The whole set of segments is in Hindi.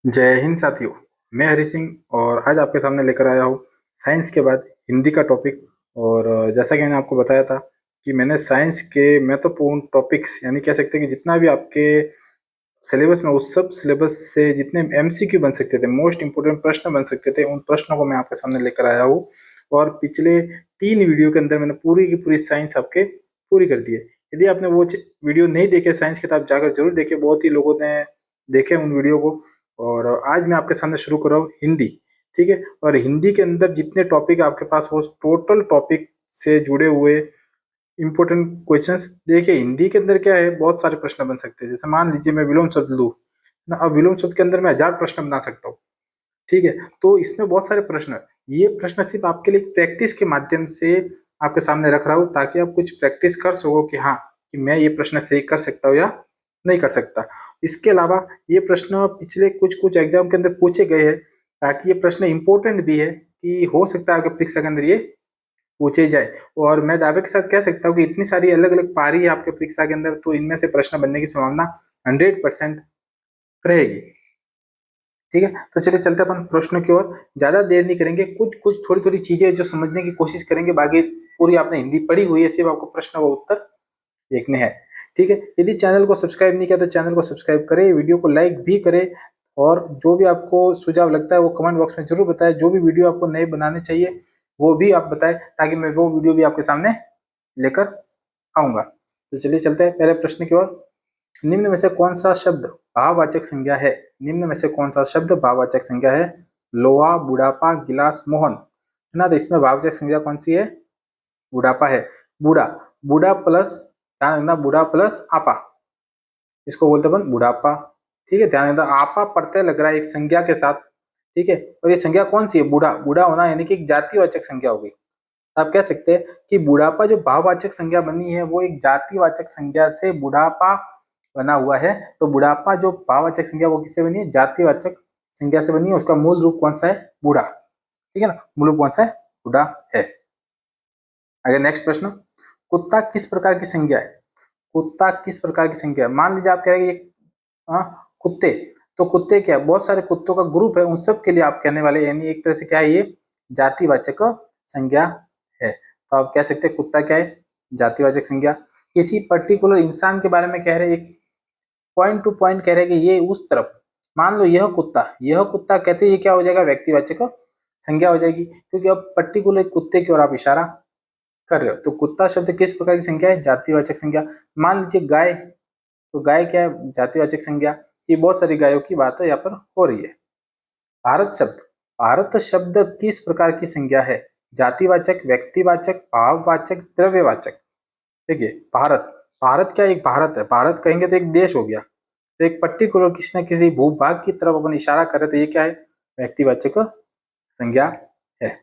जय हिंद साथियों। मैं हरि सिंह और आज आपके सामने लेकर आया हूँ साइंस के बाद हिंदी का टॉपिक। और जैसा कि मैंने आपको बताया था कि मैंने साइंस के महत्वपूर्ण टॉपिक्स यानी कह सकते हैं कि जितना भी आपके सिलेबस में उस सब सिलेबस से जितने एमसीक्यू बन सकते थे, मोस्ट इंपोर्टेंट प्रश्न बन सकते थे, उन प्रश्नों को मैं आपके सामने लेकर आया हूँ। और पिछले 3 वीडियो के अंदर मैंने पूरी की पूरी साइंस आपके पूरी कर दी है। यदि आपने वो वीडियो नहीं देखे साइंस के, तो आप जाकर जरूर देखें। बहुत ही लोगों ने देखे उन वीडियो को। और आज मैं आपके सामने शुरू कर रहा हूँ हिंदी। ठीक है। और हिंदी के अंदर जितने टॉपिक आपके पास हो, टोटल टॉपिक से जुड़े हुए इंपॉर्टेंट क्वेश्चंस देखिए। हिंदी के अंदर क्या है, बहुत सारे प्रश्न बन सकते हैं। जैसे मान लीजिए मैं विलोम शब्द लूँ ना, अब विलोम शब्द के अंदर मैं 1000 प्रश्न बना सकता हूँ। ठीक है। तो इसमें बहुत सारे प्रश्न है। ये प्रश्न सिर्फ आपके लिए प्रैक्टिस के माध्यम से आपके सामने रख रहा हूँ, ताकि आप कुछ प्रैक्टिस कर सको कि हाँ, कि मैं ये प्रश्न सही कर सकता हूँ या नहीं कर सकता। इसके अलावा ये प्रश्न पिछले कुछ कुछ एग्जाम के अंदर पूछे गए हैं, ताकि ये प्रश्न इंपॉर्टेंट भी है कि हो सकता है आपके परीक्षा के अंदर ये पूछे जाए। और मैं दावे के साथ कह सकता हूँ कि इतनी सारी अलग अलग पारी है आपके परीक्षा के अंदर, तो इनमें से प्रश्न बनने की संभावना 100% रहेगी। ठीक है। तो चलिए चलते अपन प्रश्नों की ओर। ज्यादा देर नहीं करेंगे, कुछ कुछ थोड़ी थोड़ी चीजें जो समझने की कोशिश करेंगे। बाकी पूरी आपने हिंदी पढ़ी हुई है, सिर्फ आपको प्रश्न का उत्तर देखने हैं। ठीक है। यदि चैनल को सब्सक्राइब नहीं किया तो चैनल को सब्सक्राइब करें, वीडियो को लाइक भी करें। और जो भी आपको सुझाव लगता है वो कमेंट बॉक्स में जरूर बताएं। जो भी वीडियो आपको नए बनाने चाहिए वो भी आप बताएं, ताकि मैं वो वीडियो भी आपके सामने लेकर आऊंगा। तो चलिए चलते हैं पहले प्रश्न की ओर। निम्न में से कौन सा शब्द भाववाचक संज्ञा है? निम्न में से कौन सा शब्द भाववाचक संज्ञा है? लोहा, बुढ़ापा, गिलास, मोहन। है ना। तो इसमें भाववाचक संज्ञा कौन सी है? बुढ़ापा है। बूढ़ा, बूढ़ा प्लस, ध्यान रखना, बूढ़ा प्लस आपा, इसको बोलते अपन बुढ़ापा। ठीक है। ध्यान रखना, आपा प्रत्यय लग रहा है एक संज्ञा के साथ। ठीक है। और ये संज्ञा कौन सी है? बूढ़ा। बूढ़ा होना यानी कि एक जातिवाचक संज्ञा होगी। आप कह सकते हैं कि बुढ़ापा जो भाववाचक संज्ञा बनी है वो एक जातिवाचक संज्ञा से बुढ़ापा बना हुआ है। तो बुढ़ापा जो भाववाचक संज्ञा वो किससे बनी है? जातिवाचक संज्ञा से बनी है। उसका मूल रूप कौन सा है? बूढ़ा। ठीक है ना। मूल रूप कौन सा है? बूढ़ा है। आगे नेक्स्ट प्रश्न। कुत्ता किस प्रकार की संज्ञा है? कुत्ता किस प्रकार की संख्या है? मान लीजिए आप कह रहे हैं कि कुत्ते, तो कुत्ते क्या है? बहुत सारे कुत्तों का ग्रुप है, उन सब के लिए आप कहने वाले, यानी एक तरह से क्या है, ये जातिवाचक संज्ञा है। तो आप कह सकते हैं कुत्ता क्या है? जातिवाचक संज्ञा। किसी पर्टिकुलर इंसान के बारे में कह रहे हैं, एक पॉइंट टू पॉइंट कह रहे हैं कि ये उस तरफ, मान लो यह कुत्ता, यह कुत्ता कहते हैं, ये क्या हो जाएगा? व्यक्तिवाचक संज्ञा हो जाएगी, क्योंकि अब पर्टिकुलर कुत्ते की ओर आप इशारा कर रहे हो। तो कुत्ता शब्द किस प्रकार की संख्या है? जातिवाचक संज्ञा। मान लीजिए गाय, तो गाय क्या है? जातिवाचक संज्ञा। ये बहुत सारी गायों की बात है यहाँ पर हो रही है। भारत शब्द, भारत शब्द किस प्रकार की संज्ञा है? जातिवाचक, व्यक्तिवाचक, भाववाचक, द्रव्यवाचक। देखिए भारत, भारत क्या एक भारत है? भारत कहेंगे तो एक देश हो गया। तो एक पर्टिकुलर किसी न किसी भूभाग की तरफ अपन इशारा कर रहे, तो ये क्या है? व्यक्तिवाचक संज्ञा है।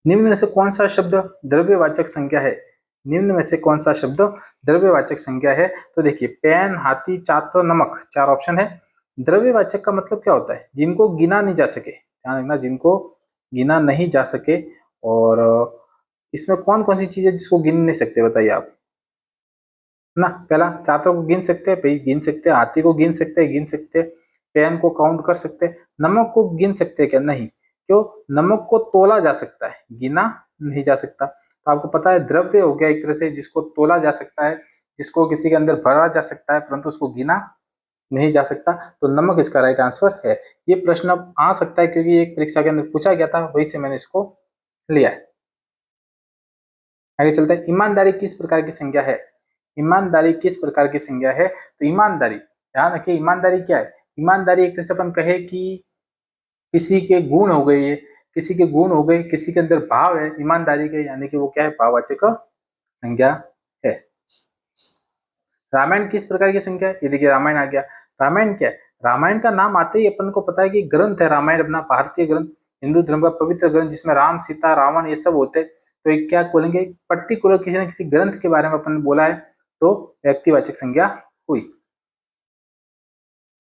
निम्न में से कौन सा शब्द द्रव्यवाचक संज्ञा है? निम्न में से कौन सा शब्द द्रव्यवाचक संज्ञा है? तो देखिए पेन, हाथी, छात्र, नमक, 4 ऑप्शन है। द्रव्यवाचक का मतलब क्या होता है? जिनको गिना नहीं जा सके। ध्यान रखना, जिनको गिना नहीं जा सके। और इसमें कौन कौन सी चीज है जिसको गिन नहीं सकते, बताइए आप ना। पहला, छात्रों को गिन सकते हैं, भाई गिन सकते हैं। हाथी को गिन सकते हैं, गिन सकते हैं। पेन को काउंट कर सकते हैं। नमक को गिन सकते हैं क्या? नहीं। क्यों? नमक को तोला जा सकता है, गिना नहीं जा सकता। तो आपको पता है द्रव्य हो गया एक तरह से जिसको तोला जा सकता है, जिसको किसी के अंदर भरा जा सकता है, परंतु उसको गिना नहीं जा सकता। तो नमक इसका राइट आंसर है। ये प्रश्न अब आ सकता है क्योंकि एक परीक्षा के अंदर पूछा गया था, वही से मैंने इसको लिया है। आगे चलते हैं। ईमानदारी किस प्रकार की संज्ञा है? ईमानदारी किस प्रकार की संज्ञा है? तो ईमानदारी, ध्यान रखिए, ईमानदारी क्या है? ईमानदारी एक तरह से अपन कहे कि किसी के गुण हो गए, ये किसी के गुण हो गए, किसी के अंदर भाव है ईमानदारी के, यानी कि वो क्या है? भाववाचक संज्ञा है। रामायण किस प्रकार की संख्या है? ये देखिए रामायण आ गया। रामायण क्या है? रामायण का नाम आते ही अपन को पता है कि ग्रंथ है रामायण, अपना भारतीय ग्रंथ, हिंदू धर्म का पवित्र ग्रंथ, जिसमें राम, सीता, रावण ये सब होते। तो एक क्या बोलेंगे? पर्टिकुलर किसी न किसी ग्रंथ के बारे में अपन ने बोला है, तो व्यक्तिवाचक संज्ञा हुई।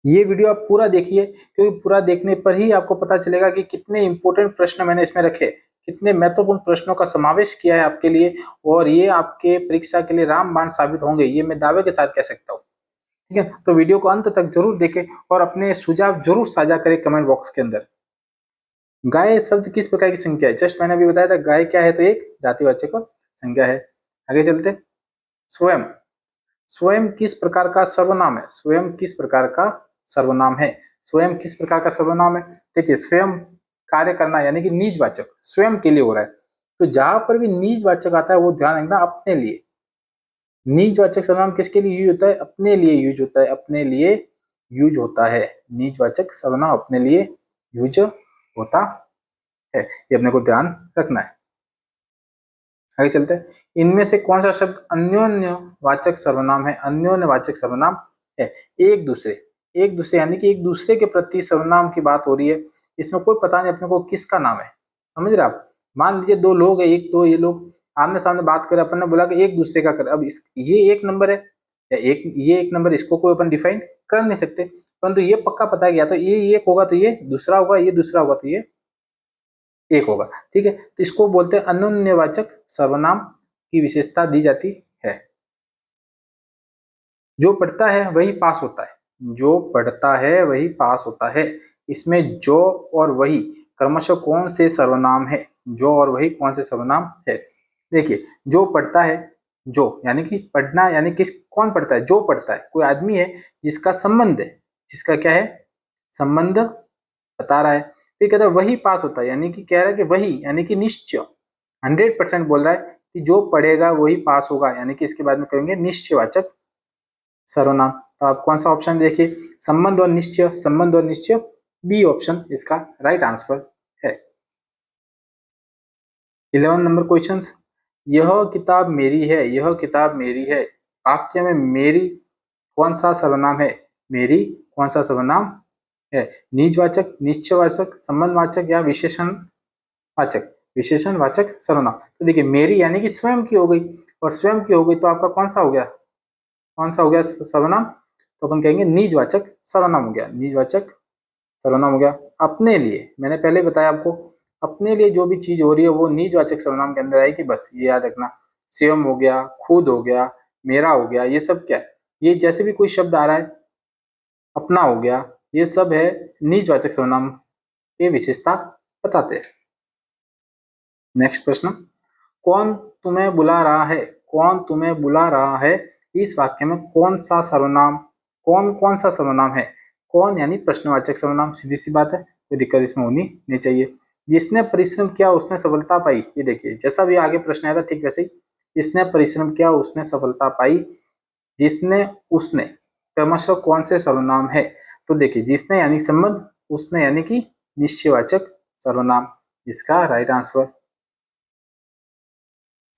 ये वीडियो आप पूरा देखिए, क्योंकि पूरा देखने पर ही आपको पता चलेगा कि कितने इंपॉर्टेंट प्रश्न मैंने इसमें रखे, कितने महत्वपूर्ण प्रश्नों का समावेश किया है आपके लिए। और ये आपके परीक्षा के लिए रामबाण साबित होंगे, ये मैं दावे के साथ कह सकता हूँ। ठीक है, तो वीडियो को अंत तक जरूर देखें और अपने सुझाव जरूर साझा करें कमेंट बॉक्स के अंदर। गाय शब्द किस प्रकार की संख्या है? जस्ट मैंने अभी बताया था, गाय क्या है? तो एक जातिवाचक संज्ञा है। आगे चलते। स्वयं, स्वयं किस प्रकार का सर्वनाम है? स्वयं किस प्रकार का सर्वनाम है? स्वयं किस प्रकार का सर्वनाम है? देखिए, स्वयं कार्य करना यानी कि निजवाचक, स्वयं के लिए हो रहा है। तो जहां पर भी निजवाचक आता है वो ध्यान रखना, अपने लिए। निजवाचक सर्वनाम किसके लिए यूज होता है? अपने लिए यूज होता है, अपने लिए यूज होता है। निजवाचक सर्वनाम अपने लिए यूज होता है, ये अपने को ध्यान रखना है। आगे चलते हैं। इनमें से कौन सा शब्द अन्योन्य वाचक सर्वनाम है? अन्योन्य वाचक सर्वनाम है। एक दूसरे, एक दूसरे यानी कि एक दूसरे के प्रति सर्वनाम की बात हो रही है। इसमें कोई पता नहीं अपने को किसका नाम है, समझ रहे आप? मान लीजिए दो लोग है, एक तो ये लोग आमने सामने बात करें, अपन ने बोला कि एक दूसरे का कर, अब ये एक नंबर है या एक ये एक नंबर, इसको कोई अपन डिफाइन कर नहीं सकते, परंतु ये पक्का पता गया तो ये एक होगा तो ये दूसरा होगा, ये दूसरा होगा तो ये एक होगा। ठीक है, तो इसको बोलते हैं अन्योन्यवाचक सर्वनाम की विशेषता दी जाती है। जो पढ़ता है वही पास होता है, जो पढ़ता है वही पास होता है। इसमें जो और वही क्रमशः कौन से सर्वनाम है? जो और वही कौन से सर्वनाम है? देखिए, जो पढ़ता है, जो यानी कि पढ़ना, यानी किस, कौन पढ़ता है? जो पढ़ता है, कोई आदमी है जिसका संबंध है, जिसका क्या है? संबंध बता रहा है। फिर कहता है वही पास होता है, यानी कि कह रहा है कि वही, यानी कि निश्चय, 100% बोल रहा है कि जो पढ़ेगा वही पास होगा, यानी कि इसके बाद में कहेंगे निश्चयवाचक सर्वनाम। तो आप कौन सा ऑप्शन देखिए, संबंध और निश्चय, संबंध और निश्चय, बी ऑप्शन इसका राइट आंसर है। 11 नंबर क्वेश्चन, यह किताब मेरी है, यह किताब मेरी है, वाक्य में मेरी कौन सा सर्वनाम है? मेरी कौन सा सर्वनाम है? निजवाचक, निश्चयवाचक, संबंधवाचक या विशेषण वाचक? विशेषणवाचक सर्वनाम। तो देखिए, मेरी यानी कि स्वयं की हो गई, और स्वयं की हो गई तो आपका कौन सा हो गया? कौन सा हो गया सर्वनाम? तो अपन कहेंगे निजवाचक सर्वनाम हो गया, निजवाचक सर्वनाम हो गया। अपने लिए, मैंने पहले बताया आपको, अपने लिए जो भी चीज हो रही है वो निजवाचक सर्वनाम के अंदर आएगी, बस ये याद रखना। स्वयं हो गया, खुद हो गया, मेरा हो गया, ये सब क्या है? ये जैसे भी कोई शब्द आ रहा है, अपना हो गया, ये सब है निजवाचक सर्वनाम के विशेषता बताते हैं। नेक्स्ट प्रश्न, कौन तुम्हें बुला रहा है? कौन तुम्हें बुला रहा है? इस वाक्य में कौन सा सर्वनाम, कौन कौन सा सर्वनाम है? कौन यानी प्रश्नवाचक सर्वनाम, सीधी सी बात है, कोई दिक्कत इसमें होनी नहीं चाहिए। जिसने परिश्रम किया उसने सफलता पाई, ये देखिए जैसा भी आगे प्रश्न आया था ठीक वैसे ही, जिसने परिश्रम किया उसने सफलता पाई। जिसने, उसने, क्रमशः कौन से सर्वनाम है? तो देखिए, जिसने यानी संबंध, उसने यानी कि निश्चयवाचक सर्वनाम, इसका राइट आंसर।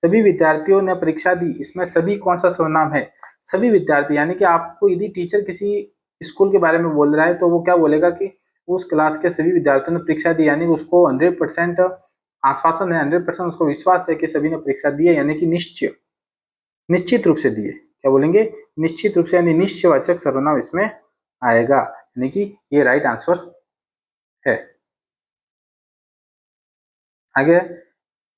सभी विद्यार्थियों ने परीक्षा दी, इसमें सभी कौन सा सर्वनाम है? सभी विद्यार्थी, यानी कि आपको यदि टीचर किसी स्कूल के बारे में बोल रहा है तो वो क्या बोलेगा कि उस क्लास के सभी विद्यार्थियों ने परीक्षा दी, यानी उसको 100% आश्वासन है, 100% उसको विश्वास है कि सभी ने परीक्षा दी है, यानी कि निश्चय, निश्चित रूप से दिए। क्या बोलेंगे? निश्चित रूप से, यानी निश्चयवाचक सर्वनाम इसमें आएगा, यानी कि ये राइट आंसर है। आगे,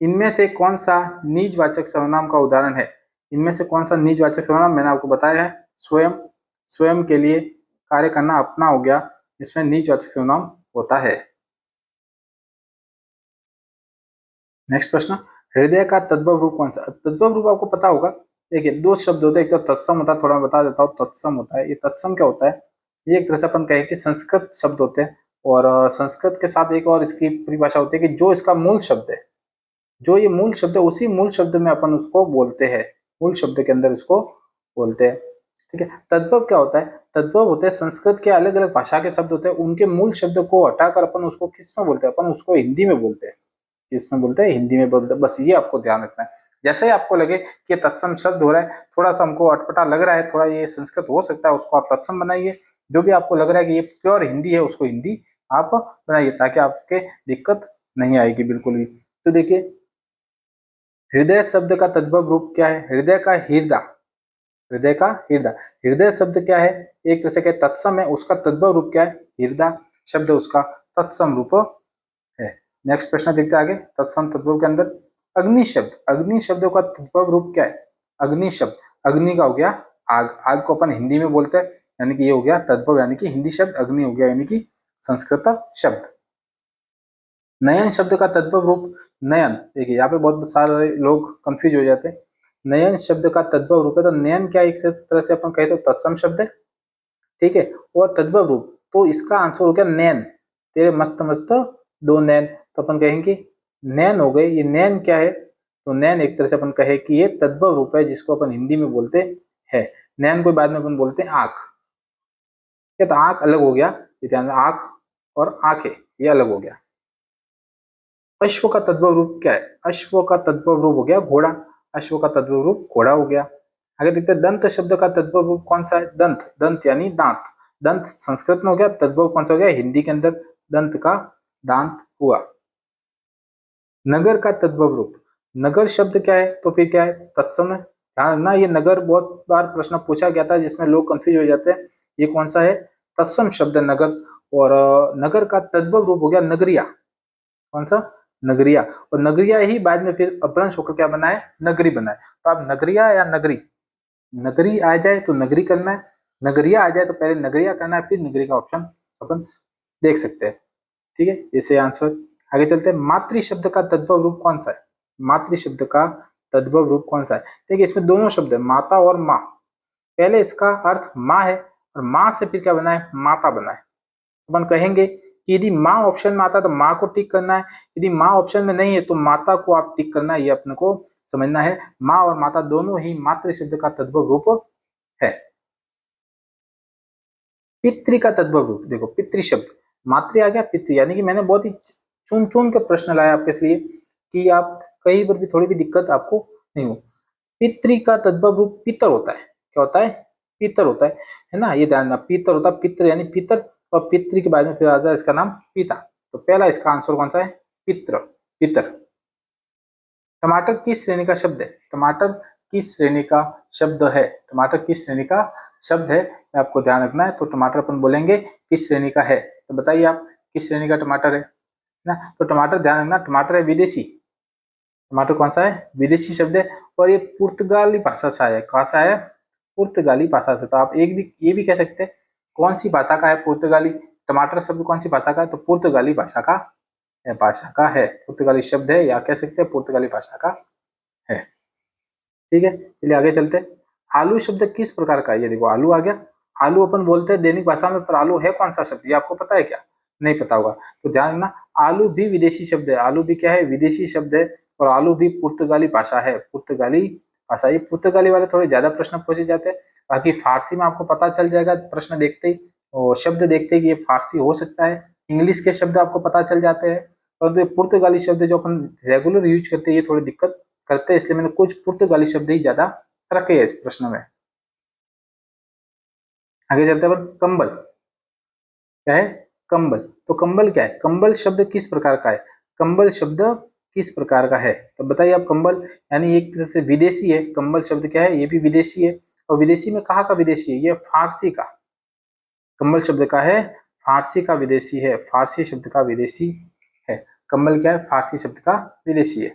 इनमें से कौन सा निजवाचक सर्वनाम का उदाहरण है? इनमें से कौन सा निजवाचक सर्वनाम? मैंने आपको बताया है, स्वयं, स्वयं के लिए कार्य करना, अपना हो गया, इसमें निजवाचक सर्वनाम होता है। नेक्स्ट प्रश्न, हृदय का तद्भव रूप कौन सा? तद्भव रूप आपको पता होगा। देखिए, दो शब्द होते हैं, एक तो तत्सम होता है, थोड़ा मैं बता देता हूँ, तत्सम होता है। ये तत्सम क्या होता है? ये एक तरह से अपन कहें कि संस्कृत शब्द होते हैं, और संस्कृत के साथ एक और इसकी परिभाषा होती है कि जो इसका मूल शब्द है, जो ये मूल शब्द है, उसी मूल शब्द में अपन उसको बोलते हैं, मूल शब्द के अंदर उसको बोलते हैं। ठीक है, तद्भव क्या होता है? तद्भव होते हैं संस्कृत के अलग अलग भाषा के शब्द होते हैं, उनके मूल शब्द को हटाकर अपन उसको किस में बोलते हैं? अपन उसको हिंदी में बोलते हैं। किस में बोलते हैं? हिंदी में बोलते हैं। बस ये आपको ध्यान रखना है। जैसे ही आपको लगे कि तत्सम शब्द हो रहा है, थोड़ा सा हमको अटपटा लग रहा है, थोड़ा ये संस्कृत हो सकता है, उसको आप तत्सम बनाइए। जो भी आपको लग रहा है कि ये प्योर हिंदी है, उसको हिंदी आप बनाइए, ताकि आपके दिक्कत नहीं आएगी बिल्कुल भी। तो देखिए, हृदय शब्द का तद्भव रूप क्या है? हृदय का हृदय, हृदय का हृदय, हृदय शब्द क्या है? एक तरह से क्या तत्सम है, उसका तद्भव रूप क्या है? हृदय शब्द उसका तत्सम रूप है। नेक्स्ट प्रश्न देखते हैं आगे, तत्सम तद्भव के अंदर अग्नि शब्द, अग्नि शब्द का तद्भव रूप क्या है? अग्नि शब्द, अग्नि का हो गया आग, आग को अपन हिंदी में बोलते हैं, यानी कि ये हो गया तद्भव, यानी कि हिंदी शब्द अग्नि हो गया, यानी कि संस्कृत शब्द। नयन शब्द का तद्भव रूप, नयन, देखिए यहाँ पे बहुत सारे लोग कंफ्यूज हो जाते हैं। नयन शब्द का तद्भव रूप है, तो नयन क्या एक तरह से अपन कहते हो तत्सम शब्द है, ठीक है, और तद्भव रूप, तो इसका आंसर हो गया नैन, तेरे मस्त मस्त दो नैन, तो अपन कहेंगे नैन हो गए। ये नैन क्या है, तो नैन एक तरह से अपन कहे कि ये तद्भव रूप है, जिसको अपन हिंदी में बोलते हैं नैन को बाद में अपन बोलते हैं आंख। क्या, तो आंख अलग हो गया, ध्यान, आंख और आंखें ये अलग हो गया। अश्व का तद्भव रूप क्या है, अश्व का तद्भव रूप हो गया घोड़ा, अश्व का तद्भव रूप घोड़ा हो गया। आगे देखते हैं दंत शब्द का तद्भव रूप कौन सा है, दंत, दंत यानी दांत, दंत संस्कृत में हो गया, तद्भव कौन सा हो गया हिंदी के अंदर, दंत का दांत हुआ। नगर का तद्भव रूप, नगर शब्द क्या है, तो फिर क्या है तत्सम है, ध्यान रखना ये नगर बहुत बार प्रश्न पूछा गया था जिसमें लोग कंफ्यूज हो जाते हैं, ये कौन सा है, तत्सम शब्द है नगर। और नगर का तद्भव रूप हो गया नगरिया, कौन सा, नगरिया, और नगरिया ही बाद में फिर अपभ्रंश होकर क्या बना है, नगरी बना है। तो आप नगरिया या नगरी, नगरी आ जाए तो नगरी करना है, नगरिया आ जाए तो पहले नगरिया करना है, फिर नगरी का ऑप्शन अपन देख सकते हैं, ठीक है, इसे आंसर। आगे चलते हैं, मातृ शब्द का तद्भव रूप कौन सा है, मातृ शब्द का तद्भव रूप कौन सा है, देखिए इसमें दोनों शब्द है माता और माँ, पहले इसका अर्थ माँ है और माँ से फिर क्या बना है, माता बना है। अपन कहेंगे कि यदि माँ ऑप्शन में आता है तो माँ को टिक करना है, यदि माँ ऑप्शन में नहीं है तो माता को आप टिक करना है, ये अपने को समझना है। माँ और माता दोनों ही मातृ शब्द का तद्भव रूप है। पितृ का तद्भव रूप, देखो पितृ शब्द, मातृ आ गया, पितृ, यानी कि मैंने बहुत ही चुन चुन के प्रश्न लाया आपके लिए कि आप कहीं पर भी थोड़ी भी दिक्कत आपको नहीं हो। पितृ का तद्भव रूप पितर होता है, क्या होता है, पितर होता है ना, ये ध्यान रखना, पितर होता है, पितर यानी पितर, और पितृ के बाद में फिर आता है इसका नाम पिता, तो पहला इसका आंसर कौन सा है, पितर, पितर। टमाटर किस श्रेणी का शब्द है, टमाटर किस श्रेणी का शब्द है, टमाटर किस श्रेणी का शब्द है, आपको ध्यान रखना है। तो टमाटर अपन बोलेंगे किस श्रेणी का है, तो बताइए आप किस श्रेणी का टमाटर है ना, तो टमाटर ध्यान रखना, टमाटर है विदेशी, टमाटर कौन सा है, विदेशी शब्द है, और ये पुर्तगाली भाषा से आया है, कहाँ से आया है, पुर्तगाली भाषा से। तो आप एक भी ये भी कह सकते हैं कौन सी भाषा का है, पुर्तगाली, टमाटर शब्द कौन सी भाषा का है, तो पुर्तगाली भाषा का है, पुर्तगाली शब्द है, या कह सकते हैं पुर्तगाली भाषा का है, ठीक है। चलिए आगे चलते हैं, आलू शब्द किस प्रकार का है, ये देखो आलू आ गया, आलू अपन बोलते हैं दैनिक भाषा में, पर आलू है कौन सा शब्द, ये आपको पता है क्या, नहीं पता होगा, तो ध्यान रखना, आलू भी विदेशी शब्द है, आलू भी क्या है, विदेशी शब्द है, और आलू भी पुर्तगाली भाषा है, पुर्तगाली भाषा। ये पुर्तगाली वाले थोड़े ज्यादा प्रश्न पूछे जाते हैं, बाकी फारसी में आपको पता चल जाएगा प्रश्न देखते ही, और शब्द देखते ही कि ये फारसी हो सकता है, इंग्लिश के शब्द आपको पता चल जाते हैं, परंतु ये पुर्तगाली शब्द जो अपन रेगुलर यूज करते हैं ये थोड़ी दिक्कत करते हैं, इसलिए मैंने कुछ पुर्तगाली शब्द ही ज्यादा रखे हैं इस प्रश्न में। आगे चलते हैं, कंबल क्या है, कंबल, तो कंबल क्या है, कंबल शब्द किस प्रकार का है, कंबल शब्द किस प्रकार का है, तो बताइए आप, कंबल यानी एक तरह से विदेशी है, कंबल शब्द क्या है, ये भी विदेशी है, और विदेशी में कहाँ का विदेशी है, ये फारसी का, कंबल शब्द का है, फारसी का विदेशी है, फारसी शब्द का विदेशी है, कंबल क्या है, फारसी शब्द का विदेशी है।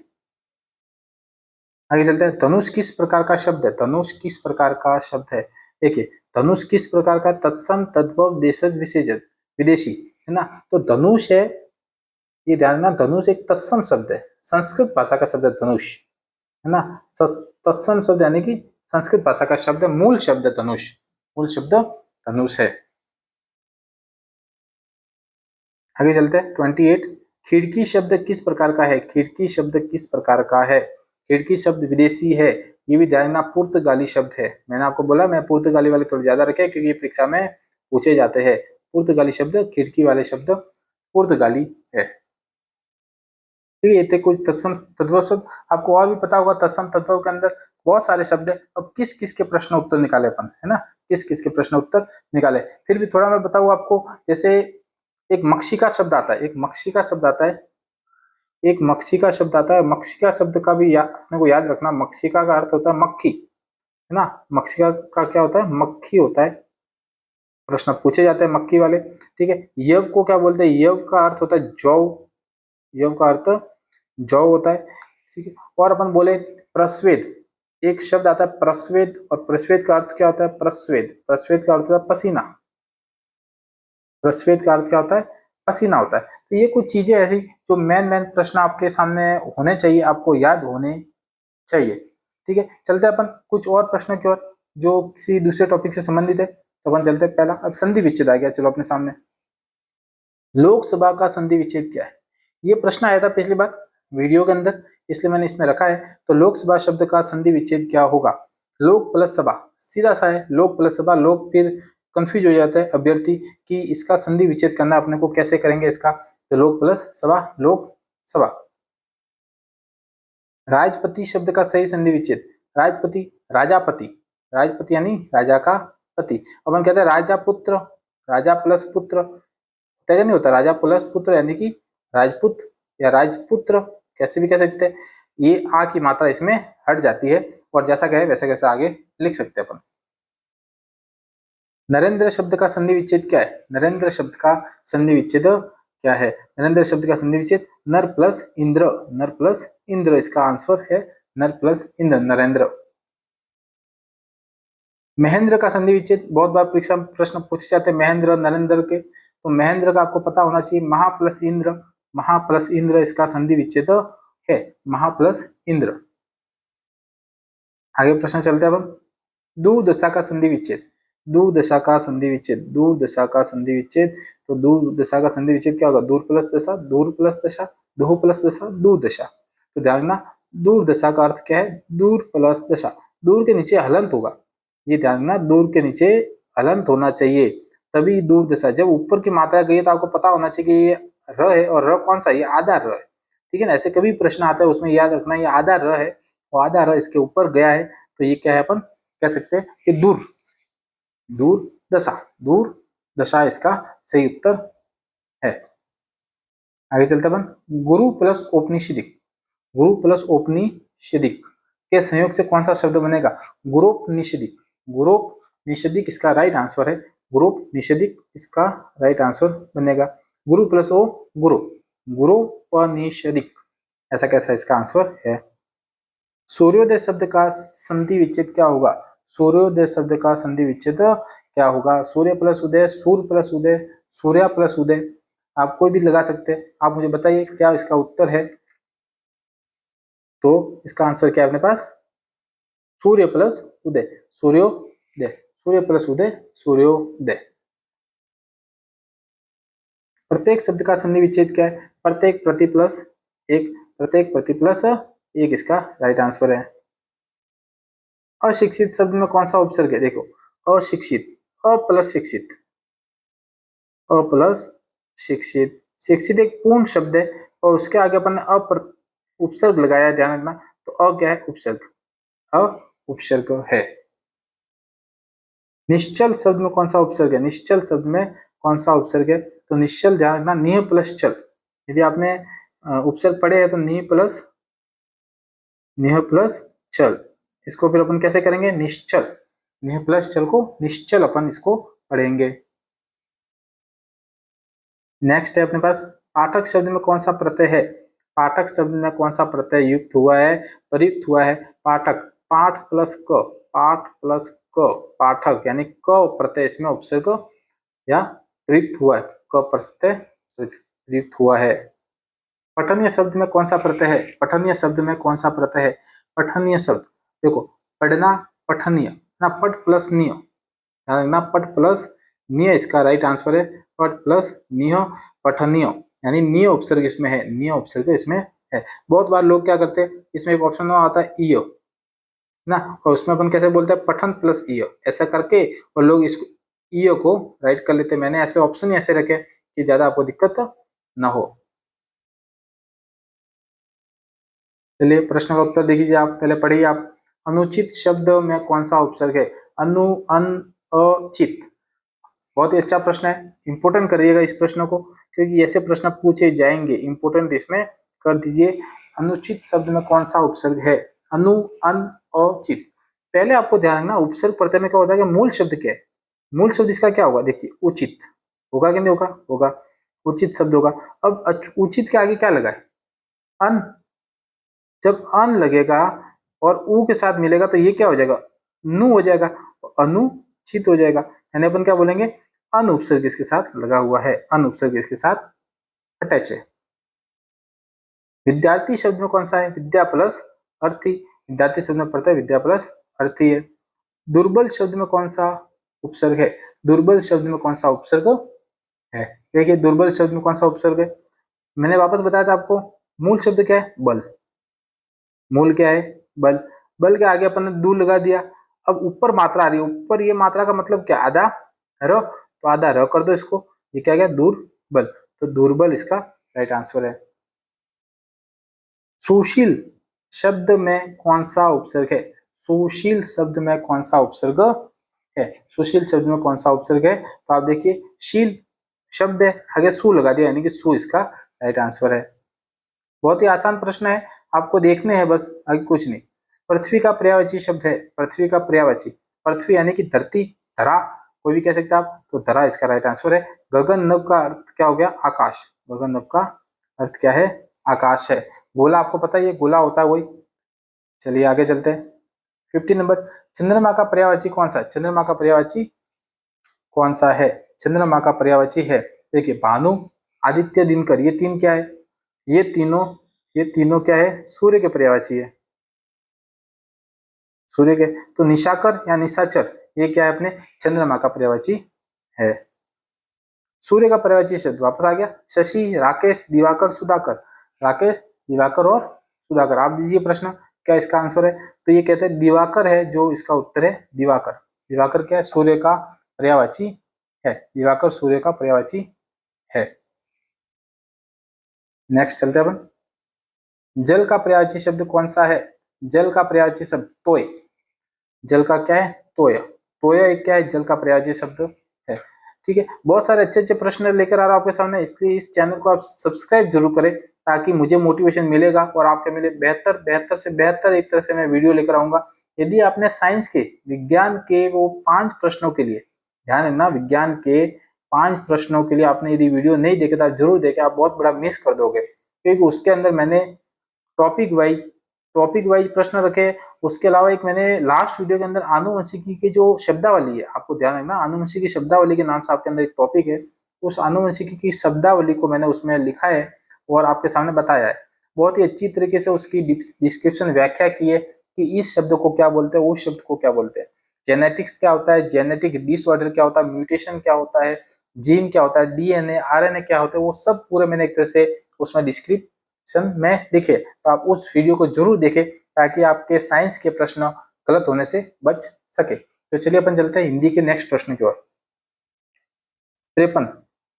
आगे चलते हैं, धनुष किस प्रकार का शब्द है, धनुष किस प्रकार का शब्द है, देखिए धनुष किस प्रकार का, तत्सम तद्भव देशज विशेषज विदेशी, है ना, तो धनुष है, ये ध्यान रखना, धनुष एक तत्सम शब्द है, संस्कृत भाषा का शब्द है धनुष, है ना, तत्सम शब्द यानी कि संस्कृत भाषा का शब्द है, मूल शब्द धनुष, मूल शब्द धनुष है। आगे चलते हैं 28, खिड़की शब्द किस प्रकार का है, खिड़की शब्द किस प्रकार का है, खिड़की शब्द विदेशी है, ये भी ध्यान रखना, पुर्तगाली शब्द है, मैंने आपको बोला मैं पुर्तगाली वाले थोड़े ज्यादा रखे क्योंकि ये परीक्षा में पूछे जाते हैं, पुर्तगाली शब्द, खिड़की वाले शब्द पुर्तगाली है, ठीक है। ये थे कुछ तत्सम तद्भव शब्द, आपको और भी पता होगा तत्सम तद्भव के अंदर बहुत सारे शब्द है, अब किस किस के प्रश्न उत्तर निकाले अपन, है ना, किस किस के प्रश्न उत्तर निकाले, फिर भी थोड़ा मैं बताऊँ आपको, जैसे एक मक्षिका शब्द आता है, एक मक्षिका शब्द आता है, एक मक्षिका शब्द आता है, मक्षिका शब्द का भी अपने को याद रखना, मक्षिका का अर्थ होता है मक्खी, है ना, मक्षिका का क्या होता है, मक्खी होता है, प्रश्न पूछे जाते हैं मक्खी वाले, ठीक है। यव को क्या बोलते हैं, यव का अर्थ होता है जौ, यव का अर्थ जौ होता है, ठीक है। और अपन बोले प्रस्वेद, एक शब्द आता है प्रस्वेद, और प्रस्वेद का अर्थ क्या होता है? प्रस्वेद, प्रस्वेद का अर्थ होता है पसीना। प्रस्वेद का अर्थ क्या होता है? पसीना होता है। तो ये कुछ चीजें ऐसी जो मेन मेन प्रश्न आपके सामने होने चाहिए, आपको याद होने चाहिए। ठीक है, चलते हैं अपन कुछ और प्रश्नों की ओर जो किसी दूसरे टॉपिक से संबंधित है। तो अपन चलते हैं, पहला अब संधि विच्छेद आ गया, चलो अपने सामने। लोकसभा का संधि विच्छेद क्या है? ये प्रश्न आया था पिछली बार वीडियो के अंदर, इसलिए मैंने इसमें रखा है। तो लोकसभा शब्द का संधि विच्छेद क्या होगा? लोक प्लस सभा, सीधा सा है, लोक प्लस सभा। लोक फिर कंफ्यूज हो जाता है अभ्यर्थी कि इसका संधि विच्छेद करना अपने को, कैसे करेंगे इसका? तो लोक प्लस सभा, लोक सभा। राजपति शब्द का सही संधि विच्छेद, राजपति, राजापति, राजपति यानी राजा का पति। अपन कहते हैं राजा पुत्र, राजा प्लस पुत्र, तय नहीं होता, राजा प्लस पुत्र यानी कि राजपुत या राजपुत्र, कैसे भी कह सकते हैं। ये आ की मात्रा इसमें हट जाती है, और जैसा कहे वैसे कैसे आगे लिख सकते हैं अपन। नरेंद्र शब्द का संधि विच्छेद क्या है? नरेंद्र शब्द का संधि विच्छेद क्या है? नरेंद्र शब्द का संधि विच्छेद नर प्लस इंद्र, नर प्लस इंद्र इसका आंसर है, नर प्लस इंद्र, नरेंद्र। महेंद्र का संधि विच्छेद बहुत बार परीक्षा में प्रश्न पूछे जाते हैं महेंद्र नरेंद्र के। तो महेंद्र का आपको पता होना चाहिए, महा प्लस इंद्र, महा प्लस इंद्र इसका संधि विच्छेद है, महा प्लस इंद्र। आगे प्रश्न चलते हैं अपन। दूरदशा का संधि विच्छेद, दूरदशा का संधि विच्छेद, दूरदशा का संधि विच्छेद। तो दूरदशा का संधि विच्छेद क्या होगा? दूर प्लस दशा, दूर प्लस दशा, दूर प्लस दशा, दूरदशा। तो ध्यान रखना, दूरदशा का अर्थ क्या है? दूर प्लस दशा। दूर के नीचे हलंत होगा, ये ध्यान रखना, दूर के नीचे हलंत होना चाहिए, तभी दूरदशा। जब ऊपर की मात्रा गई तो आपको पता होना चाहिए कि ये र है, और र कौन सा? ये आधा र है। ठीक है ना, ऐसे कभी प्रश्न आता है उसमें याद रखना ये आधा र है, और आधा र इसके ऊपर गया है, तो ये क्या है? अपन कह सकते हैं कि दूर, दूर दशा, दूर दशा इसका सही उत्तर है। आगे चलते अपन, गुरु प्लस औपनिषदिक, गुरु प्लस औपनिषदिक के संयोग से कौन सा शब्द बनेगा? गुरोपनिषदिक, गुरोपनिषदिक इसका राइट आंसर है, गुरोपनिषदिक इसका राइट आंसर बनेगा। गुरु प्लस ओ गुरु, गुरोपनिषदिक, ऐसा कैसा इसका आंसर है। सूर्योदय शब्द का संधि विच्छेद क्या होगा? सूर्योदय शब्द का संधि विच्छेद क्या होगा? सूर्य प्लस उदय, सूर्य प्लस उदय, सूर्या प्लस उदय, आप कोई भी लगा सकते हैं। आप मुझे बताइए क्या इसका उत्तर है। तो इसका आंसर क्या है अपने पास? सूर्य प्लस उदय, सूर्योदय, सूर्य प्लस उदय, सूर्योदय। प्रत्येक शब्द का संधि विच्छेद क्या है? प्रत्येक प्रति प्लस एक, प्रत्येक प्रति प्लस एक इसका राइट आंसर है। अशिक्षित शब्द में कौन सा उपसर्ग है? देखो, अशिक्षित, अ प्लस शिक्षित, अ प्लस शिक्षित, शिक्षित एक पूर्ण शब्द है, और उसके आगे अपन ने उपसर्ग लगाया, ध्यान रखना। तो अ क्या है? उपसर्ग, अ उपसर्ग है। निश्चल शब्द में कौन सा उपसर्ग है? निश्चल शब्द में कौन सा उपसर्ग है? तो निश्चल, ध्यान रखना, निह प्लस चल। यदि आपने उपसर्ग पढ़े हैं तो निह प्लस चल, इसको फिर अपन कैसे करेंगे? निश्चल, निह प्लस चल को निश्चल अपन इसको पढ़ेंगे। नेक्स्ट है अपने पास, पाठक शब्द में कौन सा प्रत्यय है? पाठक शब्द में कौन सा प्रत्यय युक्त हुआ है, प्रयुक्त हुआ है? पाठक, पाठ प्लस क, पाठ प्लस क, पाठक यानी क प्रत्यय इसमें उपसर्ग या प्रयुक्त हुआ है, क प्रत्यय प्रयुक्त हुआ है। पठनीय शब्द में कौन सा प्रत्यय है? पठनीय शब्द में कौन सा प्रत्यय है? पठनीय शब्द, देखो, पढ़ना, पठनीय ना, पट प्लस निय, ना, पट प्लस निय इसका राइट आंसर है, पट प्लस निय, पठनीय यानी निय उपसर्ग इसमें है, निय उपसर्ग इसमें है। बहुत बार लोग क्या करते हैं, इसमें एक ऑप्शन आता है ईय ना, और उसमें अपन कैसे बोलते हैं? पठन प्लस ईय, ऐसा करके, और लोग इसको ईय को राइट कर लेते हैं। मैंने ऐसे ऑप्शन ऐसे रखे कि ज्यादा आपको दिक्कत ना हो। चलिए प्रश्न का उत्तर देखिए, आप पहले पढ़िए आप। अनुचित शब्द में कौन सा उपसर्ग है? अनु, अन, अचित। बहुत ही अच्छा प्रश्न है, इंपोर्टेंट करिएगा इस प्रश्न को, क्योंकि ऐसे प्रश्न पूछे जाएंगे, इंपोर्टेंट इसमें कर दीजिए। अनुचित शब्द में कौन सा उपसर्ग है? अनु, अन, अचित। पहले आपको ध्यान रखना, उपसर्ग प्रत्यय में क्या होता है कि मूल शब्द क्या है? मूल शब्द इसका क्या होगा? देखिए, उचित होगा कि नहीं होगा? होगा, उचित शब्द होगा। अब उचित के आगे क्या लगा है? अन, जब अन लगेगा और ऊ के साथ मिलेगा तो ये क्या हो जाएगा, नु हो जाएगा, अनुचित हो जाएगा। यानी अपन क्या बोलेंगे, अन उपसर्ग इसके साथ लगा हुआ है, अन उपसर्ग इसके साथ अटैच है। विद्यार्थी शब्द में कौन सा है, विद्या प्लस अर्थी, विद्यार्थी शब्द में पड़ता है विद्या प्लस अर्थी है। दुर्बल शब्द में कौन सा उपसर्ग है, दुर्बल शब्द में कौन सा उपसर्ग है, देखिए दुर्बल शब्द में कौन सा उपसर्ग है, मैंने वापस बताया था आपको, मूल शब्द क्या है, बल, मूल क्या है, बल, बल के आगे अपन ने दू लगा दिया। अब ऊपर मात्रा आ रही है, ऊपर ये मात्रा का मतलब क्या, आधा र, तो आधा र कर दो इसको, ये क्या गया, दुर्बल, तो दुर्बल इसका राइट आंसर है। सुशील शब्द में कौन सा उपसर्ग है, सुशील शब्द में कौन सा उपसर्ग है, सुशील शब्द में कौन सा उपसर्ग है, तो आप देखिए शील शब्द है, आगे सु लगा दिया, यानी कि सु इसका राइट आंसर है। बहुत ही आसान प्रश्न है, आपको देखने हैं बस, आगे कुछ नहीं। पृथ्वी का पर्यायवाची शब्द है, पृथ्वी का पर्यायवाची, पृथ्वी यानी कि धरती, धरा, कोई भी कह सकते हैं आप, तो धरा इसका राइट आंसर है। गगन नभ का अर्थ क्या हो गया, आकाश, गगन नभ का अर्थ क्या है, आकाश है। गोला आपको पता है ये गोला होता है वही। चलिए आगे चलते हैं। 50 नंबर, चंद्रमा का पर्यायवाची कौन सा, चंद्रमा का पर्यायवाची कौन सा है, चंद्रमा का पर्यायवाची है, देखिए भानु, आदित्य, दिनकर, ये तीन क्या है, ये तीनों, ये तीनों क्या है, सूर्य के पर्यायवाची है, सूर्य के। तो निशाकर या निशाचर ये क्या है, अपने चंद्रमा का पर्यायवाची है। सूर्य का पर्यायवाची शब्द वापस आ गया, शशि, राकेश, दिवाकर, सुधाकर, राकेश, दिवाकर और सुधाकर। आप दीजिए प्रश्न, क्या इसका आंसर है, तो ये कहते हैं दिवाकर है जो इसका उत्तर है, दिवाकर, दिवाकर क्या है, सूर्य का पर्यायवाची है, दिवाकर सूर्य का पर्यायवाची है। नेक्स्ट चलते हैं अपन, जल का पर्यायवाची शब्द कौन सा है, जल का पर्यायवाची शब्द तोय, जल का क्या है, तोय, तोय एक क्या है, जल का पर्यायवाची शब्द है। ठीक है, बहुत सारे अच्छे अच्छे प्रश्न लेकर आ रहा हूं आपके सामने, इसलिए इस चैनल को आप सब्सक्राइब जरूर करें, ताकि मुझे मोटिवेशन मिलेगा और आपके मिले बेहतर बेहतर से बेहतर एक तरह से मैं वीडियो लेकर आऊंगा। यदि आपने साइंस के, विज्ञान के वो 5 प्रश्नों के लिए, ध्यान रखना, विज्ञान के 5 प्रश्नों के लिए आपने यदि वीडियो नहीं देखे तो आप जरूर देखें, आप बहुत बड़ा मिस कर दोगे, क्योंकि उसके अंदर मैंने टॉपिक वाइज प्रश्न रखे। उसके अलावा एक मैंने लास्ट वीडियो के अंदर आनुवंशिकी की जो शब्दावली है, आपको ध्यान रखना, आनुवंशिकी शब्दावली के नाम से आपके अंदर एक टॉपिक है, उस आनुवंशिकी की शब्दावली को मैंने उसमें लिखा है और आपके सामने बताया है। बहुत ही अच्छी तरीके से उसकी डिस्क्रिप्शन, व्याख्या की है कि इस शब्द को क्या बोलते हैं, उस शब्द को क्या बोलते हैं, जेनेटिक्स क्या होता है, जेनेटिक डिसऑर्डर क्या होता है, म्यूटेशन क्या होता है, जीन क्या होता है, डीएनए, आरएनए क्या होता है, वो सब पूरे मैंने एक तरह से उसमें डिस्क्रिप्शन में लिखे। तो आप उस वीडियो को जरूर देखें, ताकि आपके साइंस के प्रश्न गलत होने से बच सके। तो चलिए अपन चलते हैं हिंदी के नेक्स्ट प्रश्न की ओर। 53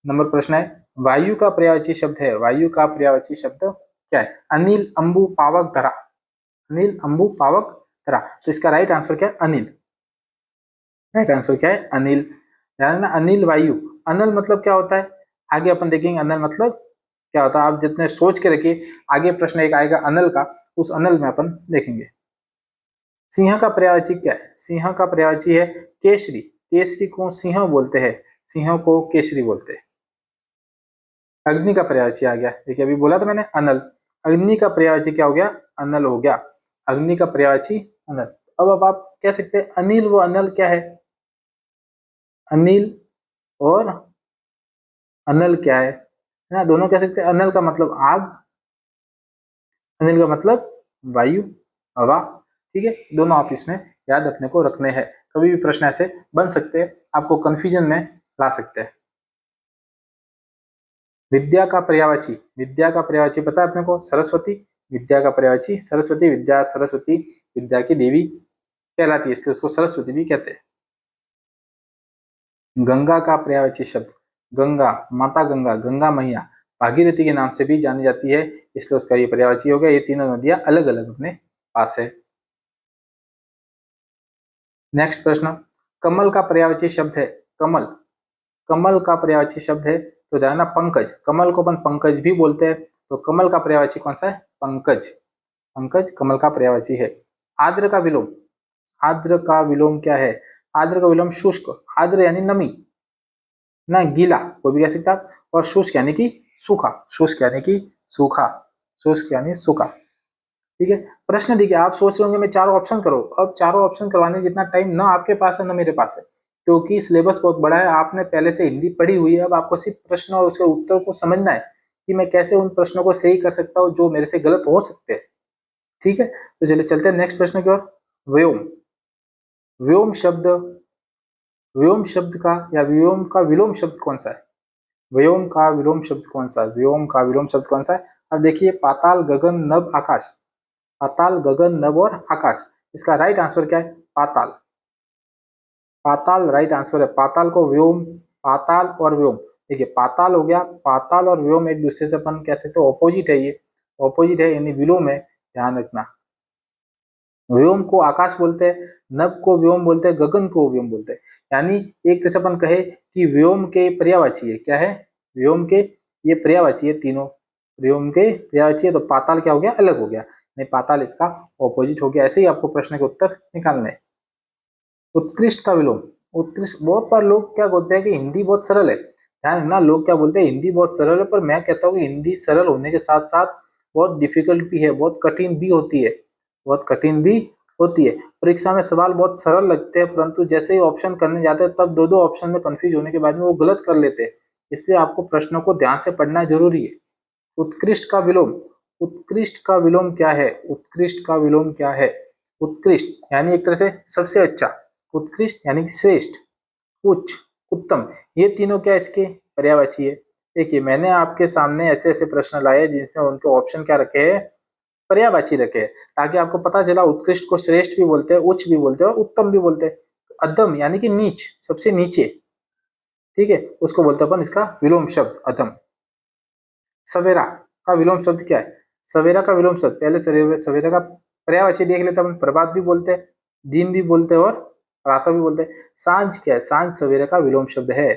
नंबर प्रश्न है, वायु का पर्यायवाची शब्द है, वायु का पर्यायवाची शब्द क्या है, अनिल, अंबु, पावक, धरा, अनिल, अंबु, पावक, धरा। तो इसका राइट आंसर क्या है, अनिल, राइट आंसर क्या है, अनिल। ध्यान में, अनिल वायु, अनल मतलब क्या होता है, आगे अपन देखेंगे अनल मतलब क्या होता है, आप जितने सोच के रखिए, आगे प्रश्न एक आएगा अनल का, उस अनल में अपन देखेंगे। सिंह का पर्यायवाची क्या है, सिंह का पर्यायवाची है केसरी, केसरी को सिंह बोलते हैं, सिंह को केसरी बोलते हैं। अग्नि का पर्यायवाची आ गया, देखिए अभी बोला था मैंने अनल, अग्नि का पर्यायवाची क्या हो गया, अनल हो गया, अग्नि का पर्यायवाची अनल। अब आप कह सकते हैं अनिल व अनल क्या है, अनिल और अनल क्या है ना, दोनों कह सकते हैं। अनल का मतलब आग, अनिल का मतलब वायु, हवा। ठीक है, दोनों आप इसमें याद रखने को रखने हैं, कभी भी प्रश्न ऐसे बन सकते हैं, आपको कंफ्यूजन में ला सकते हैं। विद्या का पर्यायवाची, विद्या का पर्यायवाची पता है अपने को, सरस्वती, विद्या का पर्यायवाची सरस्वती, विद्या, सरस्वती विद्या की देवी कहलाती है, इसलिए उसको सरस्वती भी कहते हैं। गंगा का पर्यायवाची शब्द, गंगा, माता गंगा, गंगा मैया, भागीरथी के नाम से भी जानी जाती है, इसलिए उसका ये पर्यायवाची हो गया। ये तीनों नदियां अलग अलग अपने पास है। नेक्स्ट प्रश्न, कमल का पर्यायवाची शब्द है, कमल, कमल का पर्यायवाची शब्द है, तो ध्यान, पंकज, कमल को अपन पंकज भी बोलते हैं, तो कमल का पर्यायवाची कौन सा है, पंकज, पंकज कमल का पर्यायवाची है। आर्द्र का विलोम, आर्द्र का विलोम क्या है, आर्द्र का विलोम शुष्क, आर्द्र यानी नमी ना, गीला वो भी कह सकते आप, और शुष्क यानी कि सूखा, शुष्क यानी कि सूखा, शुष्क यानी सूखा। ठीक है। प्रश्न देखिए, आप सोच रहे होंगे मैं चारों ऑप्शन करो, अब चारों ऑप्शन करवाने जितना टाइम ना आपके पास है ना मेरे पास है, क्योंकि सिलेबस बहुत बड़ा है। आपने पहले से हिंदी पढ़ी हुई है, अब आपको सिर्फ प्रश्न और उसके उत्तर को समझना है कि मैं कैसे उन प्रश्नों को सही कर सकता हूँ जो मेरे से गलत हो सकते हैं। ठीक है, तो चलिए चलते हैं नेक्स्ट प्रश्न की ओर। व्योम। व्योम शब्द, व्योम शब्द का या व्योम का विलोम शब्द कौन सा है? व्योम का विलोम शब्द कौन सा है? व्योम का विलोम शब्द कौन सा है? अब देखिए, पाताल, गगन, नभ, आकाश। पाताल, गगन, नभ और आकाश। इसका राइट आंसर क्या है? पाताल। पाताल राइट आंसर है। पाताल को व्योम, पाताल और व्योम, देखिए पाताल हो गया, पाताल और व्योम एक दूसरे से अपन कह सकते हैं ऑपोजिट है, ये ऑपोजिट है यानी विलोम है, ध्यान रखना। व्योम को आकाश बोलते हैं, नभ को व्योम बोलते हैं, गगन को व्योम बोलते हैं। यानी एक तरह से अपन कहे कि व्योम के पर्यायवाची है, क्या है? व्योम के ये पर्यायवाची है तीनों, व्योम के पर्यायवाची है, तो पाताल क्या हो गया? अलग हो गया, नहीं पाताल इसका ऑपोजिट हो गया। ऐसे ही आपको प्रश्न के उत्तर निकालने हैं। उत्कृष्ट का विलोम। उत्कृष्ट, बहुत बार लोग क्या बोलते हैं कि हिंदी बहुत सरल है, ध्यान रखना, लोग क्या बोलते हैं हिंदी बहुत सरल है, पर मैं कहता हूँ कि हिंदी सरल होने के साथ साथ बहुत डिफिकल्ट भी है, बहुत कठिन भी होती है, बहुत कठिन भी होती है। परीक्षा में सवाल बहुत सरल लगते हैं, परंतु जैसे ही ऑप्शन करने जाते हैं तब दो दो ऑप्शन में कंफ्यूज होने के बाद में वो गलत कर लेते हैं। इसलिए आपको प्रश्नों को ध्यान से पढ़ना जरूरी है। उत्कृष्ट का विलोम। उत्कृष्ट का विलोम क्या है? उत्कृष्ट का विलोम क्या है? उत्कृष्ट यानी एक तरह से सबसे अच्छा, उत्कृष्ट यानी कि श्रेष्ठ, उच्च, उत्तम, ये तीनों क्या इसके पर्यायवाची है। देखिए मैंने आपके सामने ऐसे ऐसे प्रश्न लाए जिसमें उनके ऑप्शन क्या रखे हैं? पर्यायवाची रखे हैं, ताकि आपको पता चला उत्कृष्ट को श्रेष्ठ भी बोलते हैं, उच्च भी बोलते हैं और उत्तम भी बोलते हैं। अधम यानी कि नीच, सबसे नीचे, ठीक है, उसको बोलते हैं अपन इसका विलोम शब्द अधम। सवेरा का विलोम शब्द क्या है? सवेरा का विलोम शब्द, पहले सवेरा का पर्यायवाची देख लेते हैं अपन। प्रभात भी बोलते हैं, दिन भी बोलते हैं और प्रातः भी बोलते हैं। सांझ क्या है? सांझ सवेरे का विलोम शब्द है,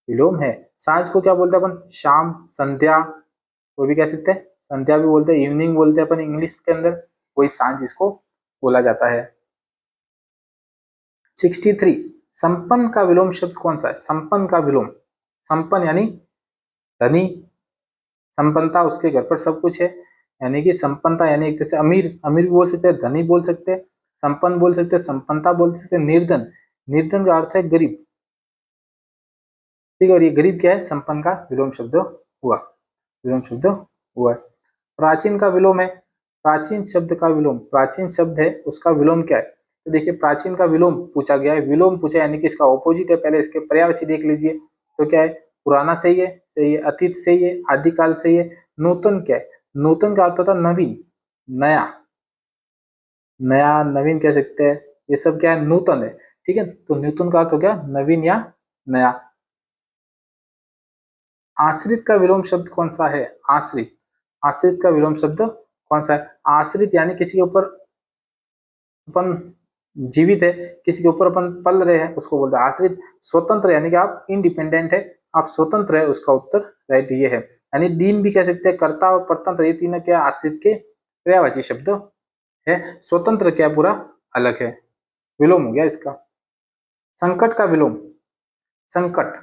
विलोम है। सांझ को क्या बोलते हैं अपन? शाम, संध्या, वो भी कह सकते हैं, संध्या भी बोलते हैं, इवनिंग बोलते हैं अपन इंग्लिश के अंदर, वही सांझ इसको बोला जाता है। 63, संपन्न का विलोम शब्द कौन सा है? संपन्न का विलोम, संपन्न यानी धनी, संपन्नता उसके घर पर सब कुछ है, यानी कि संपन्नता यानी एक तरह से अमीर, अमीर भी बोल सकते हैं, धनी बोल सकते हैं, संपन्न बोल सकते हैं, संपन्नता बोल सकते हैं। निर्धन, निर्धन का अर्थ है गरीब, ठीक है, और ये गरीब क्या है? संपन्न का विलोम शब्द हुआ, विलोम शब्द हुआ है। प्राचीन का विलोम है, प्राचीन शब्द का विलोम, प्राचीन शब्द है उसका विलोम क्या है? तो देखिए प्राचीन का विलोम पूछा गया है, विलोम पूछा यानी कि इसका ऑपोजिट है, पहले इसके पर्यायवाची देख लीजिए। तो क्या है? पुराना सही है, सही है, अतीत सही है, आदिकाल सही है। नूतन क्या है? नूतन का अर्थ होता है नवीन, नया, नया, नवीन कह सकते हैं, ये सब क्या है? नूतन है, ठीक है, तो नूतन का अर्थ हो गया नवीन या नया। आश्रित का विलोम शब्द कौन सा है? आश्रित, आश्रित का विलोम शब्द कौन सा है? आश्रित यानी किसी के ऊपर अपन जीवित है, किसी के ऊपर अपन पल रहे हैं, उसको बोलते हैं आश्रित। स्वतंत्र यानी कि आप इंडिपेंडेंट है, आप स्वतंत्र है, उसका उत्तर राइट ये है। यानी दीन भी कह सकते हैं, कर्ता और परतंत्र, ये तीनों क्या आश्रित के पर्यायवाची शब्द है। स्वतंत्र क्या पूरा अलग है, विलोम हो गया इसका। संकट का विलोम, संकट,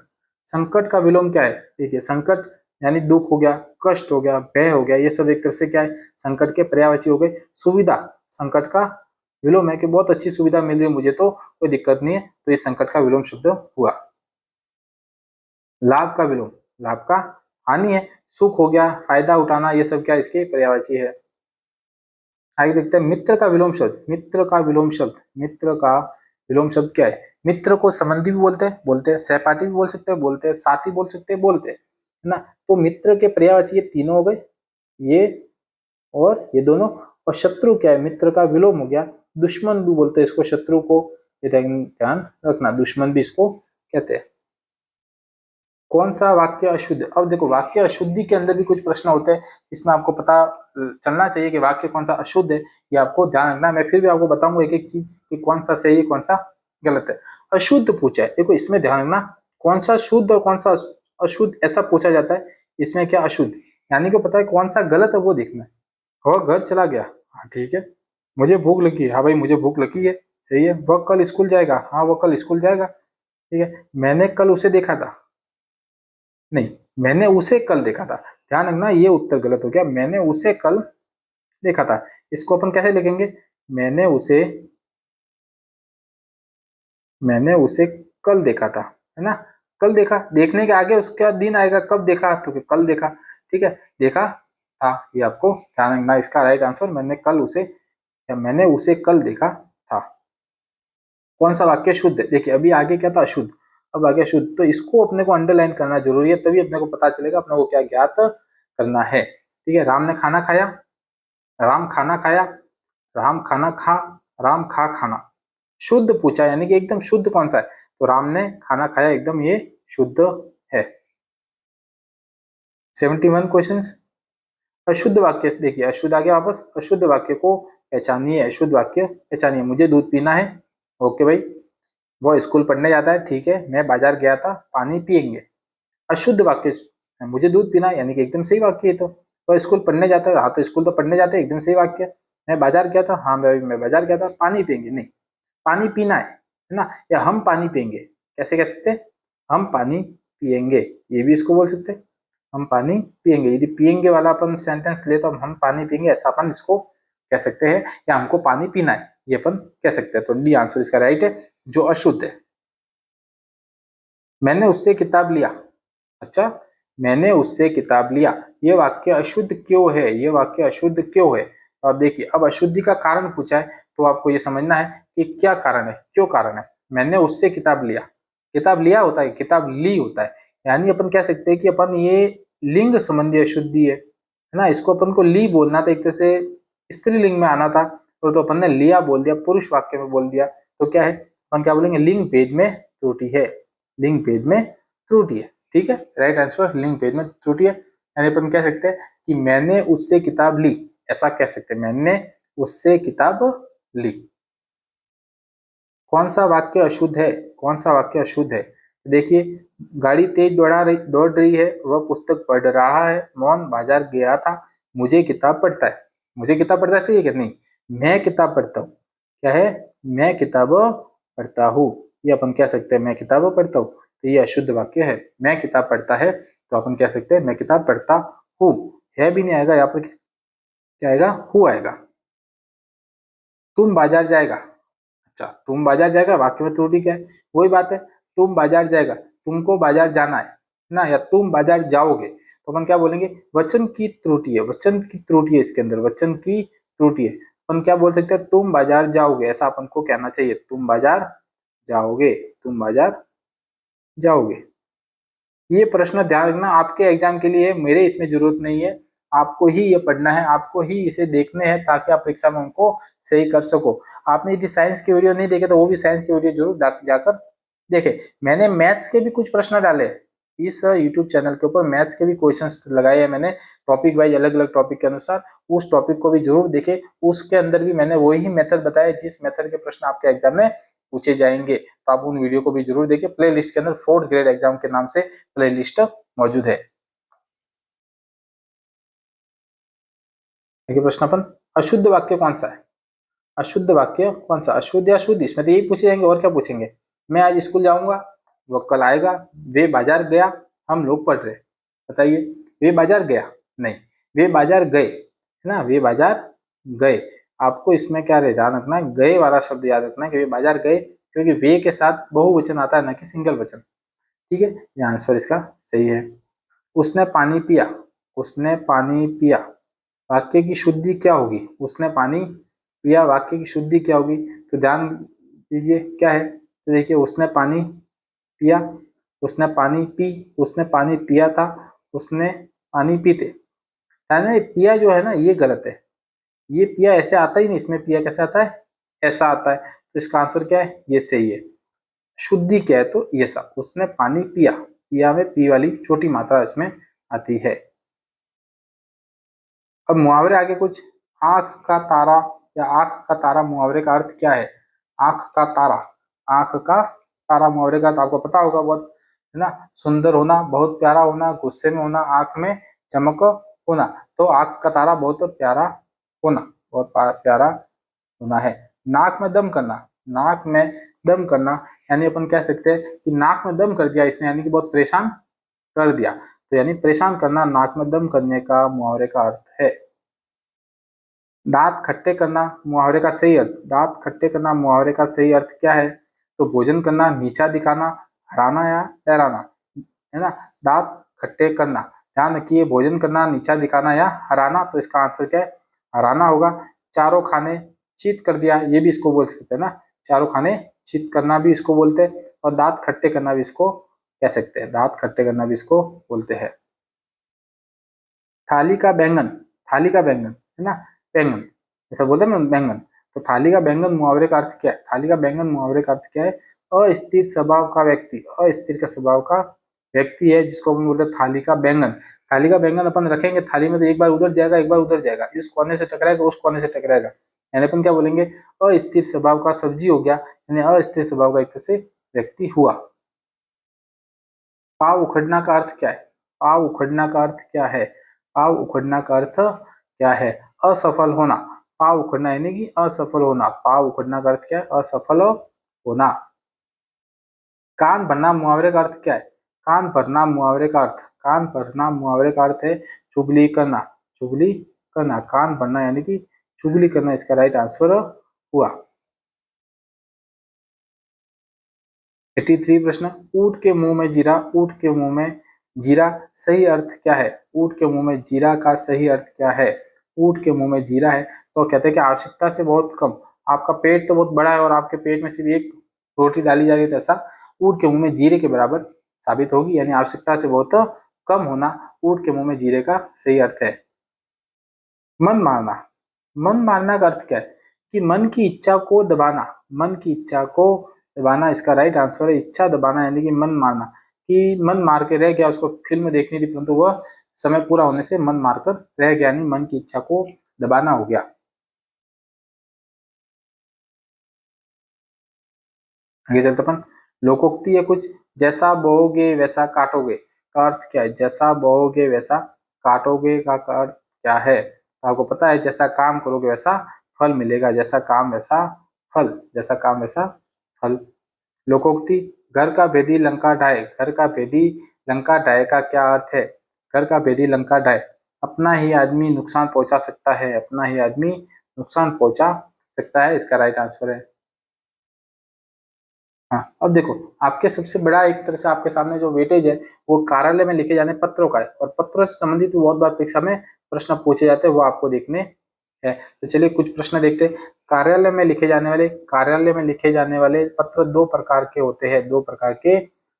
संकट का विलोम क्या है? देखिए संकट यानी दुख हो गया, कष्ट हो गया, भय हो गया, ये सब एक तरह से क्या है? संकट के पर्यायवाची हो गए। सुविधा, संकट का विलोम है कि बहुत अच्छी सुविधा मिल रही है मुझे तो कोई दिक्कत नहीं है, तो ये संकट का विलोम शब्द हुआ। लाभ का विलोम, लाभ का हानि है, सुख हो गया, फायदा उठाना, ये सब क्या इसके पर्यायवाची है। आगे देखते हैं मित्र का विलोम शब्द, मित्र का विलोम शब्द, मित्र का विलोम शब्द क्या है? मित्र को संबंधी भी बोलते हैं, सहपाठी भी बोल सकते हैं, बोलते हैं साथी बोल सकते हैं, बोलते हैं, है ना। तो मित्र के पर्यायवाची ये तीनों हो गए, ये और ये दोनों। और शत्रु क्या है? मित्र का विलोम हो गया, दुश्मन भी बोलते हैं इसको, शत्रु को, ये ध्यान रखना, दुश्मन भी इसको कहते हैं। कौन सा वाक्य अशुद्ध? अब देखो वाक्य अशुद्धि के अंदर भी कुछ प्रश्न होते हैं, इसमें आपको पता चलना चाहिए कि वाक्य कौन सा अशुद्ध है, ये आपको ध्यान रखना। मैं फिर भी आपको बताऊंगा एक एक चीज कि कौन सा सही है कौन सा गलत है। अशुद्ध पूछा है, देखो इसमें ध्यान रखना, कौन सा शुद्ध और कौन सा अशुद्ध ऐसा पूछा जाता है। इसमें क्या अशुद्ध यानी कि पता है कौन सा गलत है वो देखना है। और घर चला गया, हाँ ठीक है। मुझे भूख लगी है, हाँ भाई मुझे भूख लगी है, सही है। वह कल स्कूल जाएगा, हाँ वो कल स्कूल जाएगा, ठीक है। मैंने कल उसे देखा था, नहीं मैंने उसे कल देखा था, ध्यान रखना ये उत्तर गलत हो गया। मैंने उसे कल देखा था। इसको अपन कैसे लिखेंगे, मैंने उसे कल देखा था, है ना। कल देखा, देखने के आगे उसका दिन आएगा, कब देखा तो कल देखा। ठीक है, देखा था, ये आपको ध्यान रखना। इसका राइट आंसर मैंने उसे कल देखा था। कौन सा वाक्य शुद्ध है, देखिए अभी आगे क्या था, अशुद्ध, अब आगे शुद्ध, तो इसको अपने को अंडरलाइन करना जरूरी है, तभी अपने को पता चलेगा अपने को क्या ज्ञात करना है। ठीक है, राम ने खाना खाया, राम खाना खाया, राम खाना खा, राम खा खाना। शुद्ध पूछा, यानी कि एकदम शुद्ध कौन सा है, तो राम ने खाना खाया, एकदम ये शुद्ध है। 71 क्वेश्चन। अशुद्ध वाक्य देखिए, अशुद्ध आगे वापस, अशुद्ध वाक्य को पहचानिए, अशुद्ध वाक्य पहचानिए। मुझे दूध पीना है, ओके भाई। वो स्कूल पढ़ने जाता है, ठीक है। मैं बाजार गया था, पानी पियेंगे। अशुद्ध वाक्य, मुझे दूध पीना है, यानी कि एकदम सही वाक्य है। तो वह स्कूल पढ़ने जाता है, हाँ तो स्कूल तो पढ़ने जाते हैं, एकदम सही वाक्य। मैं बाजार गया था, हाँ मैं बाजार गया था, पानी पियेंगे नहीं, पानी पीना है ना। या हम पानी पियेंगे, कैसे कह सकते हैं, हम पानी पियेंगे, ये भी इसको बोल सकते हैं, हम पानी पियेंगे। यदि पियेंगे वाला अपन सेंटेंस ले तो हम पानी पियेंगे, ऐसा अपन इसको कह सकते हैं। या हमको पानी पीना है, ये अपन कह सकते हैं। तो डी आंसर इसका राइट है, जो अशुद्ध है। मैंने उससे किताब लिया, अच्छा, मैंने उससे किताब लिया, ये वाक्य अशुद्ध क्यों है, ये वाक्य अशुद्ध क्यों है। तो आप देखिए, अब अशुद्धि का कारण पूछा है, तो आपको ये समझना है कि क्या कारण है, क्यों कारण है। मैंने उससे किताब लिया, किताब लिया होता है, किताब ली होता है, यानी अपन कह सकते हैं कि अपन ये लिंग संबंधी अशुद्धि है ना। इसको अपन को ली बोलना था, एक तरह से स्त्रीलिंग में आना था, और तो अपन ने लिया बोल दिया, पुरुष वाक्य में बोल दिया, तो क्या है, अपन क्या बोलेंगे, लिंग भेद में त्रुटि है, लिंग भेद में त्रुटि है। ठीक है, राइट आंसर लिंग भेद में त्रुटि है। यानी अपन कह सकते हैं कि मैंने उससे किताब ली, ऐसा कह सकते हैं, मैंने उससे किताब ली। कौन सा वाक्य अशुद्ध है, कौन सा वाक्य अशुद्ध है, देखिए, गाड़ी तेज दौड़ रही है, वह पुस्तक पढ़ रहा है, मोहन बाजार गया था, मुझे किताब पढ़ता है, मुझे किताब पढ़ता है सही है कि नहीं, मैं किताब पढ़ता हूँ, क्या है, मैं किताब पढ़ता हूँ, ये अपन कह सकते हैं, मैं किताब पढ़ता हूँ। तो ये अशुद्ध वाक्य है, मैं किताब पढ़ता है, तो अपन कह सकते हैं मैं किताब पढ़ता हूँ। है भी नहीं आएगा, यहाँ पर क्या आएगा, हु आएगा। तुम बाजार जाएगा, अच्छा, तुम बाजार जाएगा, वाक्य में त्रुटि क्या है, वही बात है, तुम बाजार जाएगा, तुमको बाजार जाना है ना, या तुम बाजार जाओगे, तो अपन क्या बोलेंगे, वचन की त्रुटि है, वचन की त्रुटि है, इसके अंदर वचन की त्रुटि है। अपन क्या बोल सकते हैं, तुम बाजार जाओगे, ऐसा अपन को कहना चाहिए, तुम बाजार जाओगे, तुम बाजार जाओगे। ये प्रश्न ध्यान रखना, आपके एग्जाम के लिए, मेरे इसमें जरूरत नहीं है, आपको ही ये पढ़ना है, आपको ही इसे देखने हैं, ताकि आप परीक्षा में उनको सही कर सको। आपने यदि साइंस के वीडियो नहीं देखे तो वो भी साइंस के वीडियो जरूर जाकर देखे। मैंने मैथ्स के भी कुछ प्रश्न डाले इस यूट्यूब चैनल के ऊपर, मैथ्स के भी क्वेश्चंस लगाए हैं मैंने, टॉपिक वाइज, अलग अलग टॉपिक के अनुसार, उस टॉपिक को भी जरूर देखे। उसके अंदर भी मैंने वही मेथड बताया जिस मेथड के प्रश्न आपके एग्जाम में पूछे जाएंगे, तो आप उन वीडियो को भी जरूर देखिए। प्ले लिस्ट के अंदर 4th ग्रेड एग्जाम के नाम से प्ले लिस्ट मौजूद है। देखिए प्रश्न अपन, अशुद्ध वाक्य कौन सा है, अशुद्ध वाक्य कौन सा, अशुद्ध या शुद्ध, इसमें तो यही पूछे जाएंगे, और क्या पूछेंगे। मैं आज स्कूल जाऊंगा, वो कल आएगा, वे बाजार गया, हम लोग पढ़ रहे, बताइए, वे बाजार गया नहीं, वे बाजार गए, है ना, वे बाजार गए। आपको इसमें क्या ध्यान रखना है, गए वाला शब्द याद रखना है कि वे बाजार गए, क्योंकि वे के साथ बहुवचन आता है, ना कि सिंगल वचन। ठीक है, ये आंसर इसका सही है। उसने पानी पिया, उसने पानी पिया, वाक्य की शुद्धि क्या होगी, उसने पानी पिया, वाक्य की शुद्धि क्या होगी, तो ध्यान दीजिए क्या है, तो देखिए, उसने पानी पिया, उसने पानी पी, उसने पानी पिया था, उसने पानी पीते, है ना। पिया जो है ना, ये गलत है, ये पिया ऐसे आता ही नहीं, इसमें पिया कैसे आता है, ऐसा आता है, तो इसका आंसर क्या है, ये सही है। शुद्धि क्या है, तो ये सब, उसने पानी पिया, पिया में पी वाली छोटी मात्रा इसमें आती है। अब मुहावरे आगे कुछ, आंख का तारा या आंख का तारा, मुहावरे का अर्थ क्या है, आंख का तारा, आंख का तारा मुहावरे का अर्थ आपको पता होगा बहुत, है ना, सुंदर होना, बहुत प्यारा होना, गुस्से में होना, आंख में चमक होना, तो आंख का तारा बहुत प्यारा होना, बहुत प्यारा होना है। नाक में दम करना, नाक में दम करना, यानी अपन कह सकते हैं कि नाक में दम कर दिया इसने, यानी कि बहुत परेशान कर दिया, तो यानी परेशान करना नाक में दम करने का मुहावरे का अर्थ है। दांत खट्टे करना मुहावरे का सही अर्थ, दांत खट्टे करना मुहावरे का सही अर्थ क्या है? तो भोजन करना, नीचा दिखाना, हराना या डराना, है ना। दांत खट्टे करना, ध्यान रखिए, भोजन करना, नीचा दिखाना या हराना, तो इसका आंसर क्या है? हराना होगा। चारों खाने चीत कर दिया, ये भी इसको बोल सकते हैं ना, चारों खाने चीत करना भी इसको बोलते हैं, और दांत खट्टे करना भी इसको कह सकते हैं, दांत खट्टे करना भी इसको बोलते हैं। थाली का बैंगन, थाली का बैंगन, है ना, बैंगन, ऐसा बोलते हैं ना बैंगन। तो थाली का बैंगन मुहावरे का अर्थ क्या है? थाली का बैंगन मुहावरे का अर्थ क्या है? अस्थिर स्वभाव का व्यक्ति, अस्थिर का स्वभाव का व्यक्ति है जिसको अपन बोलते हैं थाली का बैंगन। थाली का बैंगन अपन रखेंगे थाली में तो एक बार उधर जाएगा, एक बार उधर जाएगा, इस कोने से टकराएगा, उस कोने से टकराएगा, यानी अपन क्या बोलेंगे? अस्थिर स्वभाव का सब्जी हो गया, यानी अस्थिर स्वभाव का एक तरह से व्यक्ति हुआ। पाव उखड़ना का अर्थ क्या है? पाव उखड़ना का अर्थ क्या है? पाव उखड़ना का अर्थ क्या है? असफल होना। पाव उखड़ना यानी कि असफल होना, पाव उखड़ना का अर्थ क्या है? असफल होना। कान भरना मुहावरे का अर्थ क्या है? कान भरना मुहावरे का अर्थ, कान भरना मुहावरे का अर्थ है चुगली करना, चुगली करना, कान भरना यानी कि चुगली करना, इसका राइट आंसर हुआ। 83 प्रश्न, ऊंट के मुंह में जीरा, ऊंट के मुंह में जीरा, सही अर्थ क्या है? ऊंट के मुंह में जीरा का सही अर्थ क्या है? ऊंट के मुंह में जीरा है तो कहते हैं कि आवश्यकता से बहुत कम, आपका पेट तो बहुत बड़ा है और आपके पेट में सिर्फ एक रोटी डाली जा रही है, तो ऐसा ऊंट के मुंह में जीरे के बराबर साबित होगी, यानी आवश्यकता से बहुत कम होना ऊंट के मुंह में जीरे का सही अर्थ है। मन मारना, मन मारना का अर्थ क्या है? कि मन की इच्छा को दबाना, मन की इच्छा को दबाना, इसका राइट आंसर है इच्छा दबाना, यानी कि मन मारना, कि मन मार के रह गया, उसको फिल्म देखनी थी परंतु वह समय पूरा होने से मन मारकर रह गया, यानी मन की इच्छा को दबाना हो गया। आगे चलते अपन, लोकोक्ति है कुछ, जैसा बोओगे वैसा काटोगे का अर्थ क्या है? जैसा बोओगे वैसा काटोगे का अर्थ क्या है? तो आपको पता है, जैसा काम करोगे वैसा फल मिलेगा, जैसा काम वैसा फल, जैसा काम वैसा फल। लोकोक्ति, घर का भेदी लंका ढाए, घर का भेदी लंका ढाए का क्या अर्थ है? घर का भेदी लंका ढाए, अपना ही आदमी नुकसान पहुंचा सकता है, अपना ही आदमी नुकसान पहुंचा सकता है, इसका राइट आंसर है। हाँ, अब देखो, आपके सबसे बड़ा एक तरह से आपके सामने जो वेटेज है वो कार्यालय में लिखे जाने पत्रों का है, और पत्रों से संबंधित बहुत बार परीक्षा में प्रश्न पूछे जाते हैं, वो आपको देखने है। तो चलिए कुछ प्रश्न देखते हैं। कार्यालय में लिखे जाने वाले, कार्यालय में लिखे जाने वाले पत्र दो प्रकार के होते हैं, दो प्रकार के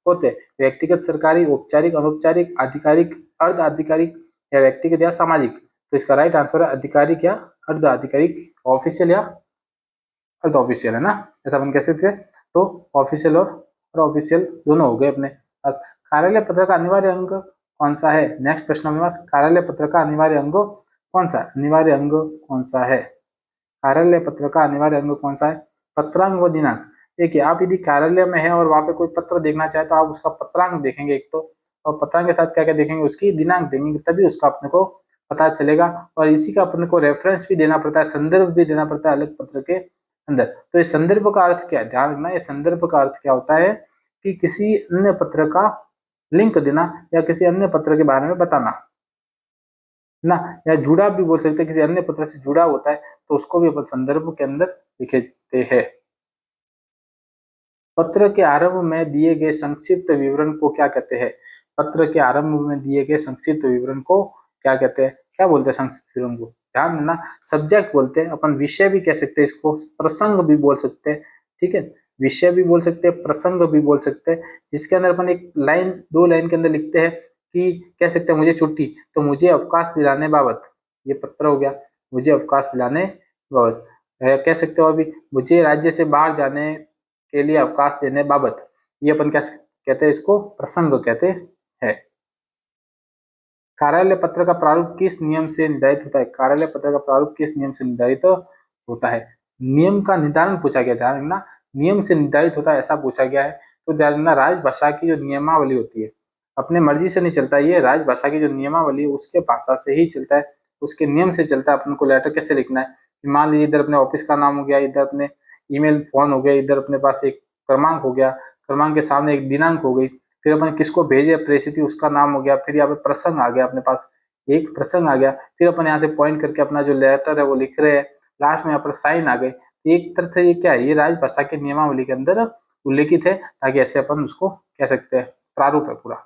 होते हैं, व्यक्तिगत सरकारी, औपचारिक अनौपचारिक, आधिकारिक अर्ध आधिकारिक, या व्यक्तिगत या सामाजिक। तो इसका राइट आंसर है आधिकारिक या अर्ध आधिकारिक, ऑफिशियल या अर्ध ऑफिशियल, है ना, ऐसा अपन कह सकते हैं। तो ऑफिशियल और ऑफिशियल दोनों हो गए अपने पास। कार्यालय पत्र का अनिवार्य अंग कौन सा है? नेक्स्ट प्रश्न हमारे पास, कार्यालय पत्र का अनिवार्य अंग कौन सा? अनिवार्य अंग कौन सा है? कार्यालय पत्र का अनिवार्य अंग कौन सा है? पत्रांक व दिनांक। देखिए, आप यदि कार्यालय में है और वहां पे कोई पत्र देखना चाहे तो आप उसका पत्रांक देखेंगे एक तो, और पत्रांक के साथ क्या क्या देखेंगे? उसकी दिनांक देखेंगे, तभी उसका अपने को पता चलेगा। और इसी का अपने को रेफरेंस भी देना पड़ता है, संदर्भ भी देना पड़ता है अलग पत्र के अंदर। तो ये संदर्भ का अर्थ क्या है? ध्यान रखना, ये संदर्भ का अर्थ क्या होता है? कि किसी अन्य पत्र का लिंक देना या किसी अन्य पत्र के बारे में बताना ना, या जुड़ा भी बोल सकते हैं, किसी अन्य पत्र से जुड़ा होता है तो उसको भी अपन संदर्भ के अंदर लिखते हैं। पत्र के आरंभ में दिए गए संक्षिप्त विवरण को क्या कहते हैं? पत्र के आरंभ में दिए गए संक्षिप्त विवरण को क्या कहते हैं? क्या बोलते हैं संक्षिप्त विवरण को? ध्यान देना, सब्जेक्ट बोलते हैं अपन, विषय भी कह सकते हैं इसको, प्रसंग भी बोल सकते हैं, ठीक है, विषय भी बोल सकते हैं, प्रसंग भी बोल सकते हैं, जिसके अंदर अपन एक लाइन दो लाइन के अंदर लिखते हैं कि कह सकते हैं मुझे छुट्टी, तो मुझे अवकाश दिलाने बाबत, ये पत्र हो गया, मुझे अवकाश दिलाने बाबत। कह सकते हो अभी, मुझे राज्य से बाहर जाने के लिए अवकाश देने बाबत, ये अपन क्या कहते हैं? इसको प्रसंग कहते हैं। कार्यालय पत्र का प्रारूप किस नियम से निर्धारित होता है? कार्यालय पत्र का प्रारूप किस नियम से निर्धारित होता है? नियम का निर्धारण पूछा गया, ध्यान रखना, नियम से निर्धारित होता है ऐसा पूछा गया है। तो ध्यान रखना, राजभाषा की जो नियमावली होती है अपने मर्जी से नहीं चलता, ये राजभाषा की जो नियमावली है उसके भाषा से ही चलता है, उसके नियम से चलता है। अपन को लेटर कैसे लिखना है, मान लीजिए इधर अपने ऑफिस का नाम हो गया, इधर अपने ईमेल फोन हो गया, इधर अपने पास एक क्रमांक हो गया, क्रमांक के सामने एक दिनांक हो गई, फिर अपन किसको भेजे प्रेषित उसका नाम हो गया, फिर यहाँ पे प्रसंग आ गया अपने पास, एक प्रसंग आ गया, फिर अपन यहाँ से पॉइंट करके अपना जो लेटर है वो लिख रहे हैं, लास्ट में यहाँ पर साइन आ गए। एक तरह से ये क्या है, ये राजभाषा के नियमावली के अंदर उल्लेखित है, ताकि ऐसे अपन उसको कह सकते हैं प्रारूप है पूरा।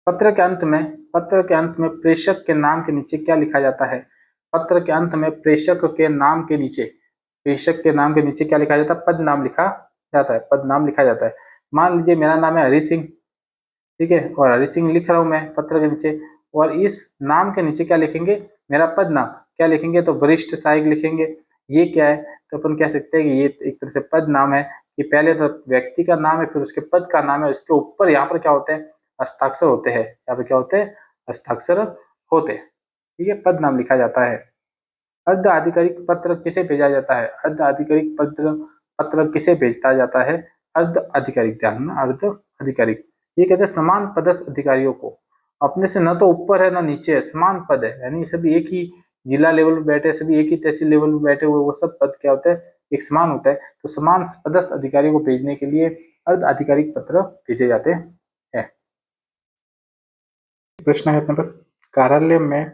पत्र के अंत में, पत्र के अंत में प्रेषक के नाम के नीचे क्या लिखा जाता है? पत्र के अंत में प्रेषक के नाम के नीचे, प्रेषक के नाम के नीचे क्या लिखा जाता है? पद नाम लिखा जाता है, पद नाम लिखा जाता है। मान लीजिए मेरा नाम है हरि सिंह, ठीक है, और हरि सिंह लिख रहा हूं मैं पत्र के नीचे, और इस नाम के नीचे क्या लिखेंगे? मेरा पद नाम क्या लिखेंगे? तो वरिष्ठ सहायक लिखेंगे। ये क्या है? तो अपन कह सकते हैं कि ये एक तरह से पद नाम है, कि पहले तो व्यक्ति का नाम है, फिर उसके पद का नाम है, उसके ऊपर यहाँ पर क्या होते हैं? हस्ताक्षर होते हैं। यहाँ पे क्या होते हैं? हस्ताक्षर होते हैं, ठीक है, पद नाम लिखा जाता है। अर्ध आधिकारिक पत्र किसे भेजा जाता है? अर्ध आधिकारिक पत्र, पत्र किसे भेजा जाता है? अर्ध आधिकारिक, ध्यान में, अर्ध आधिकारिक। ये कहते हैं समान पदस्थ अधिकारियों को, अपने से न तो ऊपर है ना नीचे है, समान पद है, यानी सभी एक ही जिला लेवल पर बैठे, सभी एक ही तहसील लेवल पर बैठे हुए, वो सब पद क्या होता है? एक समान होता है। तो समान पदस्थ अधिकारियों को भेजने के लिए अर्ध आधिकारिक पत्र भेजे जाते हैं। प्रश्न है अपने पास, कार्यालय में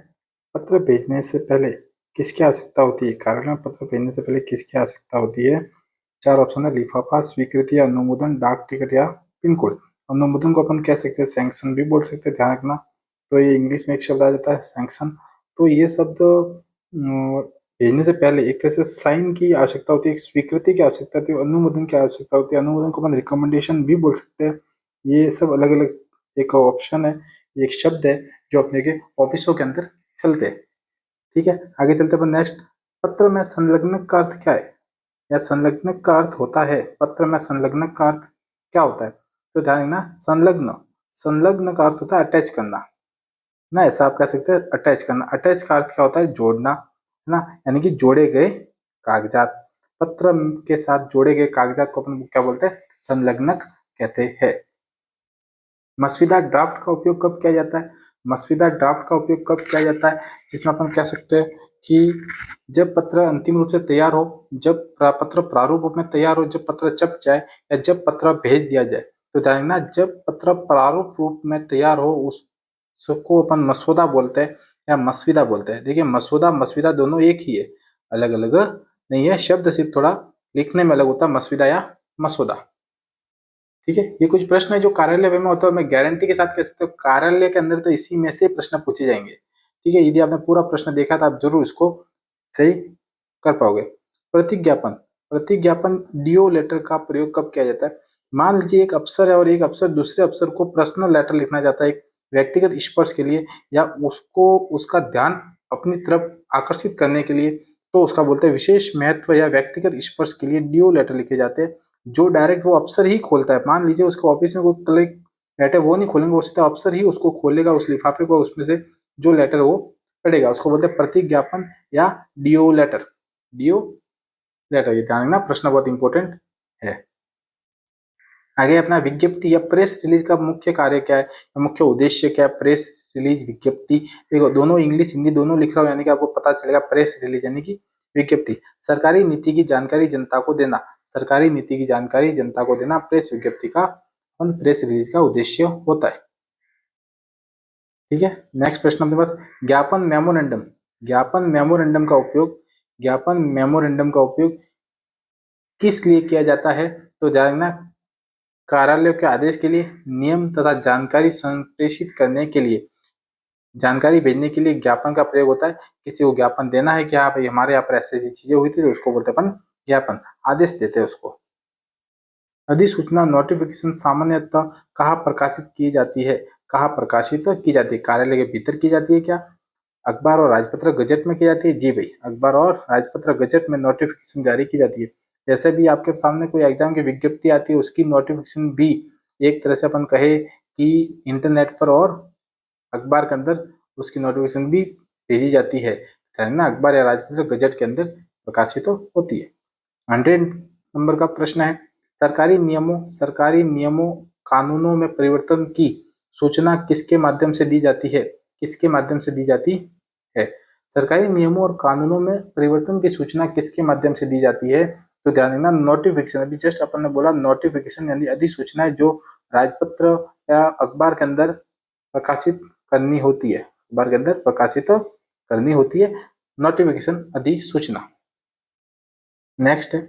पत्र भेजने से पहले किसकी आवश्यकता होती है? कार्यालय में पत्र भेजने से पहले किसकी आवश्यकता होती है? चार ऑप्शन है, लिफाफा, स्वीकृति, अनुमोदन, डाक टिकट या पिन कोड। अनुमोदन को अपन कह सकते हैं सैंक्शन भी बोल सकते हैं, ध्यान रखना। तो ये इंग्लिश में एक शब्द आ जाता है सैंक्शन। तो ये शब्द भेजने से पहले एक तरह से साइन की आवश्यकता होती है, स्वीकृति की आवश्यकता होती है, अनुमोदन की आवश्यकता होती है। अनुमोदन को अपन रिकमेंडेशन भी बोल सकते हैं। ये सब अलग अलग एक ऑप्शन है, एक शब्द है जो अपने के ऑफिसों के अंदर चलते हैं, ठीक है। आगे चलते अपन नेक्स्ट, पत्र में संलग्न का अर्थ क्या है, या संलग्न का अर्थ होता है? पत्र में संलग्न का अर्थ क्या होता है? तो ध्यान रखना, संलग्न, संलग्न का अर्थ होता है अटैच करना ना, ऐसा आप कह सकते हैं अटैच करना। अटैच का अर्थ क्या होता है? जोड़ना, है ना, यानी कि जोड़े गए कागजात, पत्र के साथ जोड़े गए कागजात को अपन क्या बोलते हैं? संलग्नक कहते हैं। मसविदा ड्राफ्ट का उपयोग कब किया जाता है? मसविदा ड्राफ्ट का उपयोग कब किया जाता है? जिसमें अपन कह सकते हैं कि जब पत्र अंतिम रूप से तैयार हो, जब पत्र प्रारूप रूप में तैयार हो, जब पत्र छप जाए या जब पत्र भेज दिया जाए। तो ध्यान रखना, जब पत्र प्रारूप रूप में तैयार हो उसको अपन मसौदा बोलते हैं या मसविदा बोलते हैं। देखिए, मसौदा मसविदा दोनों एक ही है, अलग अलग नहीं है, शब्द सिर्फ थोड़ा लिखने में अलग होता है, मसविदा या मसौदा, ठीक है। ये कुछ प्रश्न है जो कार्यालय में होता है, मैं गारंटी के साथ कह सकता हूँ कार्यालय के अंदर तो इसी में से प्रश्न पूछे जाएंगे, ठीक है। यदि आपने पूरा प्रश्न देखा तो आप जरूर इसको सही कर पाओगे। प्रतिज्ञापन, प्रतिज्ञापन डीओ लेटर का प्रयोग कब किया जाता है? मान लीजिए एक अफसर है और एक अफसर दूसरे अफसर को पर्सनल लेटर लिखना चाहता है, एक व्यक्तिगत स्पर्श के लिए, या उसको उसका ध्यान अपनी तरफ आकर्षित करने के लिए, तो उसका बोलते हैं विशेष महत्व या व्यक्तिगत स्पर्श के लिए डीओ लेटर लिखे जाते हैं, जो डायरेक्ट वो अफसर ही खोलता है। मान लीजिए उसके ऑफिस में कोई कलीग बैठे, वो नहीं खोलेंगे, वो सीधा अफसर ही उसको खोलेगा, उस लिफाफे को, उसमें से जो लेटर वो पढ़ेगा, उसको बोलते हैं प्रतिज्ञापन या डीओ लेटर। डीओ लेटर, ये ध्यान रखना, प्रश्न बहुत इंपॉर्टेंट है। आगे अपना विज्ञप्ति या प्रेस रिलीज का मुख्य कार्य क्या है, मुख्य उद्देश्य क्या है? प्रेस रिलीज, विज्ञप्ति, देखो दोनों इंग्लिश हिंदी दोनों लिख रहा हूँ, यानी कि आपको पता चलेगा प्रेस रिलीज यानी कि विज्ञप्ति। सरकारी नीति की जानकारी जनता को देना, सरकारी नीति की जानकारी जनता को देना प्रेस विज्ञप्ति का और प्रेस रिलीज का उद्देश्य होता है, ठीक है। नेक्स्ट प्रश्न अपने पास, ज्ञापन मेमोरेंडम, ज्ञापन मेमोरेंडम का उपयोग, ज्ञापन मेमोरेंडम का उपयोग किस लिए किया जाता है? तो ध्यान रखना, कार्यालय के आदेश के लिए, नियम तथा जानकारी संप्रेषित करने के लिए, जानकारी भेजने के लिए ज्ञापन का प्रयोग होता है। किसी को ज्ञापन देना है कि हाँ भाई हमारे यहाँ पर ऐसी ऐसी चीजें हुई थी, तो उसको बोलते अपन ज्ञापन, आदेश देते हैं उसको। अधिसूचना नोटिफिकेशन सामान्यतः कहाँ प्रकाशित की जाती है? कहाँ प्रकाशित की जाती है? कार्यालय के भीतर की जाती है क्या? अखबार और राजपत्र गजट में की जाती है? जी भाई, अखबार और राजपत्र गजट में नोटिफिकेशन जारी की जाती है। जैसे भी आपके सामने कोई एग्जाम की विज्ञप्ति आती है, उसकी नोटिफिकेशन भी एक तरह से अपन कहे कि इंटरनेट पर और अखबार के अंदर उसकी नोटिफिकेशन भी भेजी जाती है, ना, अखबार या राजपत्र गजट के अंदर प्रकाशित होती है। 100 नंबर का प्रश्न है, सरकारी नियमों कानूनों में परिवर्तन की सूचना किसके माध्यम से दी जाती है? किसके माध्यम से दी जाती है? सरकारी नियमों और कानूनों में परिवर्तन की सूचना किसके माध्यम से दी जाती है? तो ध्यान देना, नोटिफिकेशन, अभी जस्ट अपन ने बोला नोटिफिकेशन यानी अधिसूचना है जो राजपत्र या अखबार के अंदर प्रकाशित करनी होती है, अखबार के अंदर प्रकाशित करनी होती है। नोटिफिकेशन अधिसूचना। नेक्स्ट है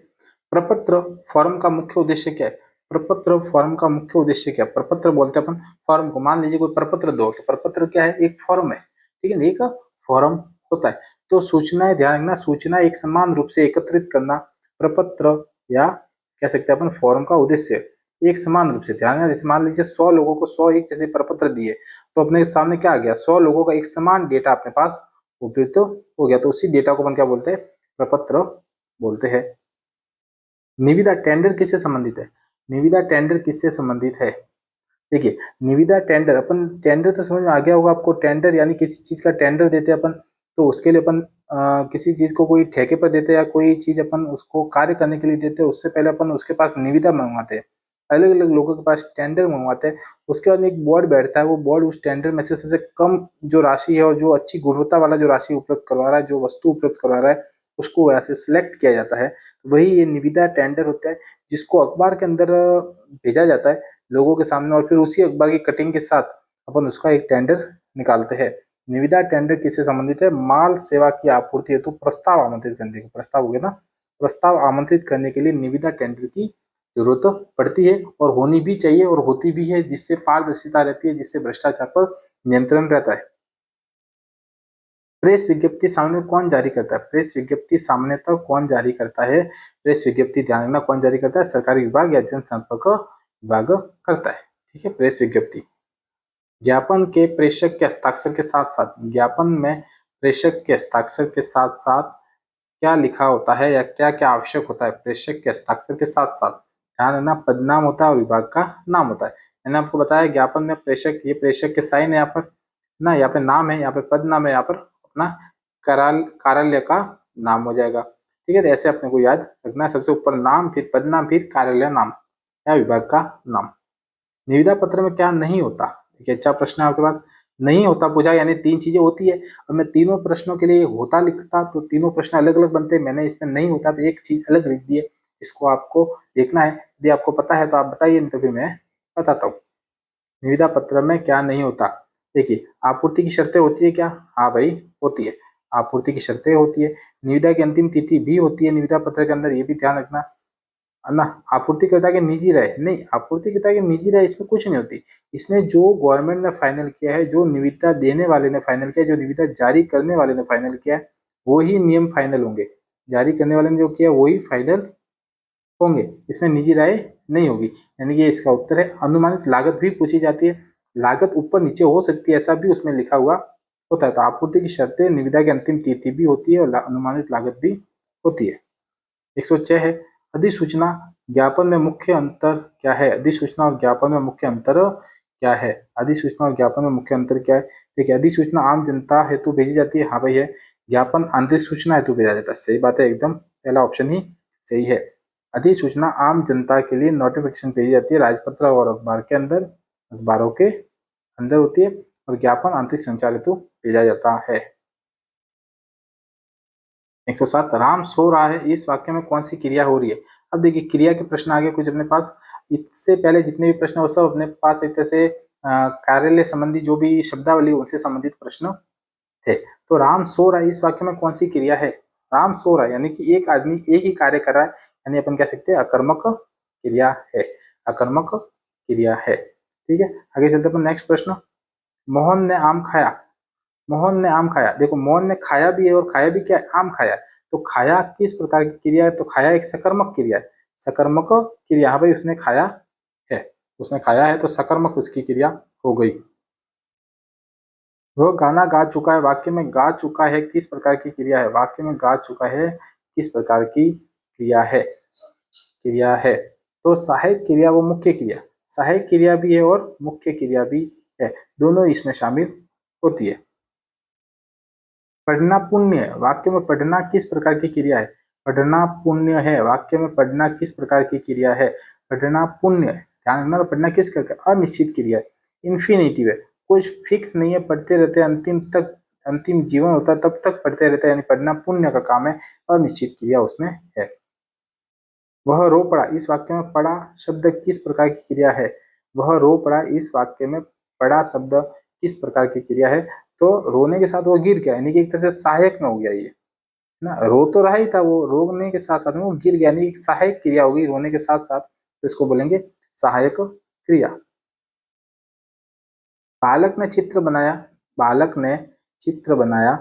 प्रपत्र फॉर्म का मुख्य उद्देश्य क्या है। प्रपत्र फॉर्म का मुख्य उद्देश्य क्या है। प्रपत्र बोलते हैं अपन फॉर्म को। मान लीजिए कोई प्रपत्र दो, तो प्रपत्र क्या है, एक फॉर्म है, ठीक है, एक फॉर्म होता है। तो सूचनाएं, ध्यान रखना, सूचना एक समान रूप से एकत्रित करना प्रपत्र या कह सकते हैं अपन फॉर्म का उद्देश्य एक समान रूप से। ध्यान रखना, जैसे मान लीजिए 100 लोगों को 100 एक जैसे प्रपत्र दिए, तो अपने सामने क्या आ गया, 100 लोगों का एक समान डेटा अपने पास उपयुक्त हो गया, तो उसी डेटा को अपन क्या बोलते हैं, प्रपत्र बोलते हैं। निविदा टेंडर किससे संबंधित है। निविदा टेंडर किससे संबंधित है। देखिए निविदा टेंडर, अपन टेंडर तो समझ में आ गया होगा आपको। टेंडर यानी किसी चीज का टेंडर देते हैं अपन, तो उसके लिए अपन किसी चीज को कोई ठेके पर देते हैं या कोई चीज अपन उसको कार्य करने के लिए देते हैं, उससे पहले अपन उसके पास निविदा मंगवाते हैं, अलग अलग लोगों के पास टेंडर मंगवाते हैं। उसके बाद में एक बोर्ड बैठता है, वो बोर्ड उस टेंडर में से सबसे कम जो राशि है और जो अच्छी गुणवत्ता वाला जो राशि उपलब्ध करवा रहा है, जो वस्तु उपलब्ध करवा रहा है, उसको ऐसे सिलेक्ट किया जाता है। वही ये निविदा टेंडर होता है, जिसको अखबार के अंदर भेजा जाता है लोगों के सामने, और फिर उसी अखबार की कटिंग के साथ अपन उसका एक टेंडर निकालते हैं। निविदा टेंडर किससे संबंधित है। माल सेवा की आपूर्ति हेतु प्रस्ताव आमंत्रित करने के, प्रस्ताव हो गया ना, प्रस्ताव आमंत्रित करने के लिए निविदा टेंडर की जरूरत पड़ती है, और होनी भी चाहिए और होती भी है, जिससे पारदर्शिता रहती है, जिससे भ्रष्टाचार पर नियंत्रण रहता है। प्रेस विज्ञप्ति सामान्यतः कौन जारी करता है। प्रेस विज्ञप्ति सामान्यतः कौन जारी करता है। प्रेस विज्ञप्ति ध्यान रखना कौन जारी करता है, सरकारी विभाग या जनसंपर्क विभाग करता है, ठीक है। प्रेस विज्ञप्ति। ज्ञापन के प्रेषक के हस्ताक्षर के साथ साथ, ज्ञापन में प्रेषक के हस्ताक्षर के साथ साथ क्या लिखा होता है या क्या क्या आवश्यक होता है। प्रेषक के हस्ताक्षर के साथ साथ ध्यान रखना पदनाम होता है और विभाग का नाम होता है। मैंने आपको बताया ज्ञापन में प्रेषक, ये प्रेषक के साइन है यहाँ पर ना, यहाँ पे नाम है, यहाँ पे पद नाम है, यहाँ पर अपना कार्यालय का नाम हो जाएगा, ठीक है। तो ऐसे अपने को याद रखना है, सबसे ऊपर नाम, फिर पद नाम, फिर कार्यालय नाम या विभाग का नाम। निविदा पत्र में क्या नहीं होता। देखिए अच्छा प्रश्न है आपके पास। नहीं होता पूछा, यानी 3 चीजें होती है, और मैं तीनों प्रश्नों के लिए होता लिखता तो तीनों प्रश्न अलग अलग बनते। मैंने इसमें नहीं होता तो एक चीज अलग लिख दी है, इसको आपको देखना है। यदि आपको पता है तो आप बताइए, नहीं तो फिर मैं बताता हूँ। निविदा पत्र में क्या नहीं होता। देखिए आपूर्ति की शर्तें होती है क्या, हाँ भाई होती है, आपूर्ति की शर्तें होती है। निविदा की अंतिम तिथि भी होती है निविदा पत्र के अंदर, ये भी ध्यान रखना है ना। आपूर्तिकर्ता के निजी राय नहीं, आपूर्तिकर्ता की निजी राय इसमें कुछ नहीं होती। इसमें जो गवर्नमेंट ने फाइनल किया है, जो निविदा देने वाले ने फाइनल किया, जो निविदा जारी करने वाले ने फाइनल किया है, वही नियम फाइनल होंगे। जारी करने वाले ने जो किया वही फाइनल होंगे, इसमें निजी राय नहीं होगी। यानी कि इसका उत्तर है। अनुमानित लागत भी पूछी जाती है, लागत ऊपर नीचे हो सकती है, ऐसा भी उसमें लिखा हुआ होता है। तो आपूर्ति की शर्तें, निविदा की अंतिम तिथि भी होती है और अनुमानित लागत भी होती है। 106 है अधिसूचना ज्ञापन में मुख्य अंतर क्या है। अधिसूचना और ज्ञापन में मुख्य अंतर क्या है। अधिसूचना और ज्ञापन में मुख्य अंतर क्या है। देखिए अधिसूचना आम जनता हेतु भेजी जाती है, हाँ भाई है। ज्ञापन आंतरिक सूचना हेतु भेजा जाता है, सही बात है, एकदम पहला ऑप्शन ही सही है। अधिसूचना आम जनता के लिए नोटिफिकेशन भेजी जाती है राजपत्र और अखबार के अंदर, अखबारों के अंदर होती है, और ज्ञापन आंतरिक संचार हेतु भेजा जाता है। 107 राम सो रहा है, इस वाक्य में कौन सी क्रिया हो रही है। अब देखिए क्रिया के प्रश्न आगे कुछ अपने पास, इससे पहले जितने भी प्रश्न वो सब अपने पास एक तरह से कार्यालय संबंधी जो भी शब्दावली उनसे संबंधित प्रश्न थे। तो राम सो रहा है, इस वाक्य में कौन सी क्रिया है। राम सो रहा है यानी कि एक आदमी एक ही कार्य कर रहा है, यानी अपन कह सकते हैं अकर्मक क्रिया है, अकर्मक क्रिया है, ठीक है। आगे चलते अपन नेक्स्ट प्रश्न। मोहन ने आम खाया, मोहन ने आम खाया। देखो मोहन ने खाया भी है और खाया भी क्या है, आम खाया। तो खाया किस प्रकार की क्रिया है, तो खाया एक सकर्मक क्रिया है, सकर्मक क्रिया। हाँ भाई उसने खाया है, उसने खाया है तो सकर्मक उसकी क्रिया हो गई। वह गाना गा चुका है, वाक्य में गा चुका है किस प्रकार की क्रिया है। वाक्य में गा चुका है किस प्रकार की क्रिया है, क्रिया है। तो सहायक क्रिया वो मुख्य क्रिया, सहायक क्रिया भी है और मुख्य क्रिया भी है, दोनों इसमें शामिल होती है। पढ़ना पुण्य है, वाक्य में पढ़ना किस प्रकार की क्रिया है। पढ़ना पुण्य है, वाक्य में पढ़ना किस प्रकार की क्रिया है। पढ़ना पुण्य है, ध्यान रखना, तो पढ़ना किस करके अनिश्चित क्रिया है, इन्फिनिटिव है, कुछ फिक्स नहीं है, पढ़ते रहते हैं अंतिम तक, अंतिम जीवन होता है तब तक पढ़ते रहते हैं, यानी पढ़ना पुण्य का काम है, अनिश्चित क्रिया उसमें है। वह रो पड़ा, इस वाक्य में पड़ा शब्द किस प्रकार की क्रिया है। वह रो पड़ा, इस वाक्य में पड़ा शब्द किस प्रकार की क्रिया है। तो रोने के साथ वो गिर गया, यानी कि एक तरह से सहायक में हो गया ये ना। रो तो रहा ही था, वो रोने के साथ साथ में वो गिर गया, यानी सहायक क्रिया होगी रोने के साथ साथ, तो इसको बोलेंगे सहायक क्रिया। बालक ने चित्र बनाया, बालक ने चित्र बनाया,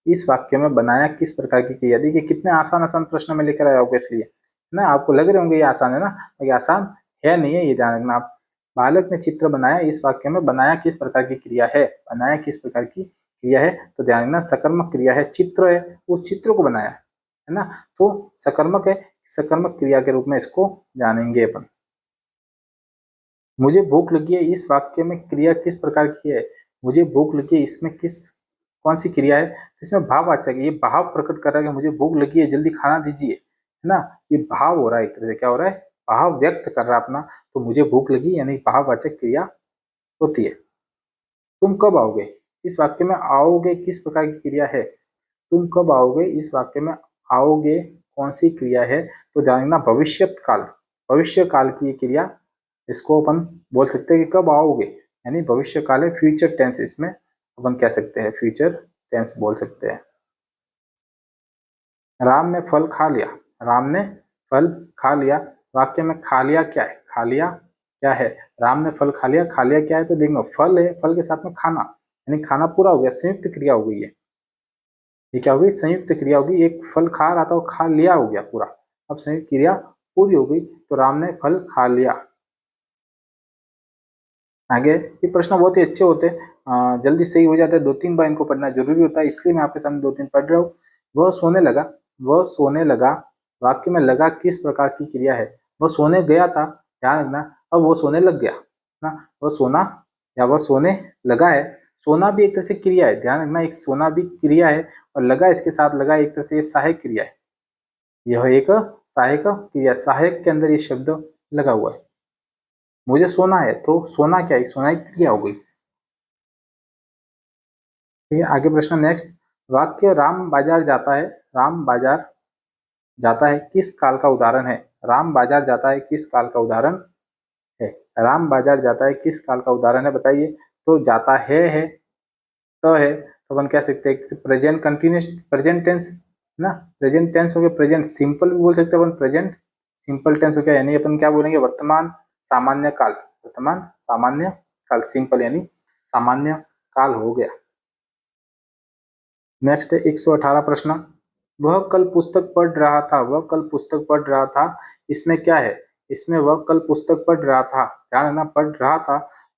इस वाक्य में बनाया किस प्रकार की क्रिया। देखिए कितने आसान आसान प्रश्न में लेकर आया होगा, इसलिए ना आपको लग रहे होंगे ये आसान है ना, ये आसान है नहीं है, ये ध्यान रखना आप। बालक ने चित्र बनाया, इस वाक्य में बनाया किस प्रकार की क्रिया है, बनाया किस प्रकार की क्रिया है, तो ध्यान रखना सकर्मक क्रिया है, चित्र है, उस चित्र को बनाया है ना, तो सकर्मक है, सकर्मक क्रिया के रूप में इसको जानेंगे अपन। मुझे भूख लगी है, इस वाक्य में क्रिया किस प्रकार की है, मुझे भूख लगी है, इसमें किस कौन सी क्रिया है, इसमें भाववाचक है, ये भाव प्रकट कर रहा है कि मुझे भूख लगी है, जल्दी खाना दीजिए, है ना, ये भाव हो रहा है, एक तरह से क्या हो रहा है, भाव व्यक्त कर रहा है अपना, तो मुझे भूख लगी यानी भाववाचक क्रिया होती है। तुम कब आओगे, इस वाक्य में आओगे किस प्रकार की क्रिया है, तुम कब आओगे, इस वाक्य में आओगे कौन सी क्रिया है, तो ध्यान रखना भविष्यत काल, भविष्य काल की ये क्रिया, इसको अपन बोल सकते हैं कि कब आओगे, यानी भविष्य काल है, फ्यूचर टेंस, इसमें अपन कह सकते हैं फ्यूचर टेंस बोल सकते हैं। राम ने फल खा लिया, राम ने फल खा लिया, वाक्य में खा लिया क्या है, खा लिया क्या है, राम ने फल खा लिया, खा लिया क्या है, तो देखो फल है, फल के साथ में खाना, यानी खाना पूरा हो गया, संयुक्त क्रिया हो गई है, ये क्या होगी, संयुक्त क्रिया होगी, एक फल खा रहा था वो खा लिया हो गया पूरा, अब संयुक्त क्रिया पूरी हो गई, तो राम ने फल खा लिया। आगे ये प्रश्न बहुत ही अच्छे होते हैं, जल्दी सही हो जाता है, 2-3 बार इनको पढ़ना जरूरी होता है, इसलिए मैं आपके सामने 2-3 पढ़ रहा हूँ। वह सोने लगा, वह सोने लगा, वाक्य में लगा किस प्रकार की क्रिया है, वह सोने गया था, ध्यान रखना, अब वो सोने लग गया ना, वह सोना या वह सोने लगा है, सोना भी एक तरह से क्रिया है, ध्यान रखना, एक सोना भी क्रिया है, और लगा इसके साथ लगा एक तरह से ये सहायक क्रिया है, यह एक सहायक क्रिया, सहायक के अंदर ये शब्द लगा हुआ है। मुझे सोना है, तो सोना क्या है, सोना एक क्रिया हो गई। ठीक है, आगे प्रश्न नेक्स्ट, वाक्य राम बाजार जाता है, राम बाजार जाता है किस काल का उदाहरण है, राम बाजार जाता है किस काल का उदाहरण है, राम बाजार जाता है किस काल का उदाहरण है, बताइए। तो जाता है तो है, तो अपन कह सकते हैं प्रेजेंट कंटिन्यूस, प्रेजेंट टेंस ना, प्रेजेंट टेंस हो गया, प्रेजेंट सिंपल भी बोल सकते हैं अपन, प्रेजेंट सिंपल टेंस हो गया, यानी अपन क्या बोलेंगे, वर्तमान सामान्य काल, वर्तमान सामान्य काल, सिंपल यानी सामान्य काल हो गया। नेक्स्ट है 118 प्रश्न, वह कल पुस्तक पढ़ रहा था, वह कल पुस्तक पढ़ रहा था, इसमें क्या है, इसमें वह कल पुस्तक पढ़ रहा था, ध्यान रखना, पढ़ रहा था,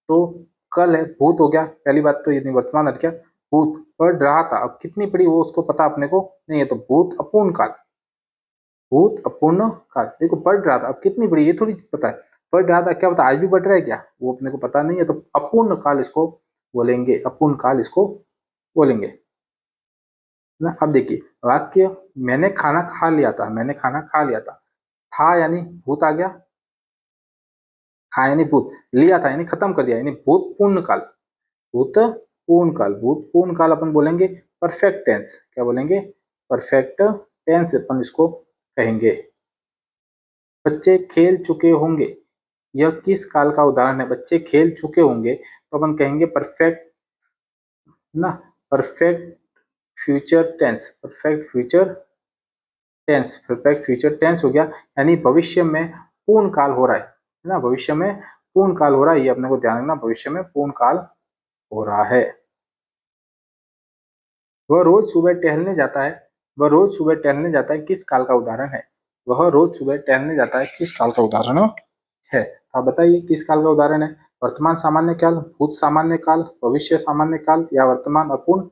तो कल है, भूत हो गया, पहली बात तो ये वर्तमान हट गया, भूत पढ़ रहा था, अब कितनी पढ़ी वो उसको पता अपने को नहीं है, तो भूत अपूर्ण काल, भूत अपूर्ण काल, देखो पढ़ रहा था, अब कितनी पढ़ी ये थोड़ी पता है, पढ़ रहा था क्या पता आज भी पढ़ रहा है क्या, वो अपने को पता नहीं है, तो अपूर्ण काल इसको बोलेंगे, अपूर्ण काल इसको बोलेंगे ना। अब देखिए वाक्य, मैंने खाना खा लिया था, मैंने खाना खा लिया था यानी भूत आ गया, खा यानी भूत, लिया था यानी खत्म कर दिया, यानी भूत पूर्ण काल, भूत पूर्ण काल, भूत पूर्ण काल अपन बोलेंगे परफेक्ट टेंस, क्या बोलेंगे, परफेक्ट टेंस अपन इसको कहेंगे। बच्चे खेल चुके होंगे, यह किस काल का उदाहरण है, बच्चे खेल चुके होंगे, तो अपन कहेंगे परफेक्ट ना, perfect future tense, perfect future tense, perfect future tense हो गया, यानी भविष्य में पूर्ण काल हो रहा है ना, भविष्य में पूर्ण काल हो रहा है, ये अपने को ध्यान रखना, भविष्य में पूर्ण काल हो रहा है। वह रोज सुबह टहलने जाता है, वह रोज सुबह टहलने जाता है किस काल का उदाहरण है, वह रोज सुबह टहलने जाता है किस काल का उदाहरण है, तो आप बताइए किस काल का उदाहरण है, वर्तमान सामान्य काल, भूत सामान्य काल, भविष्य सामान्य काल, या वर्तमान अपूर्ण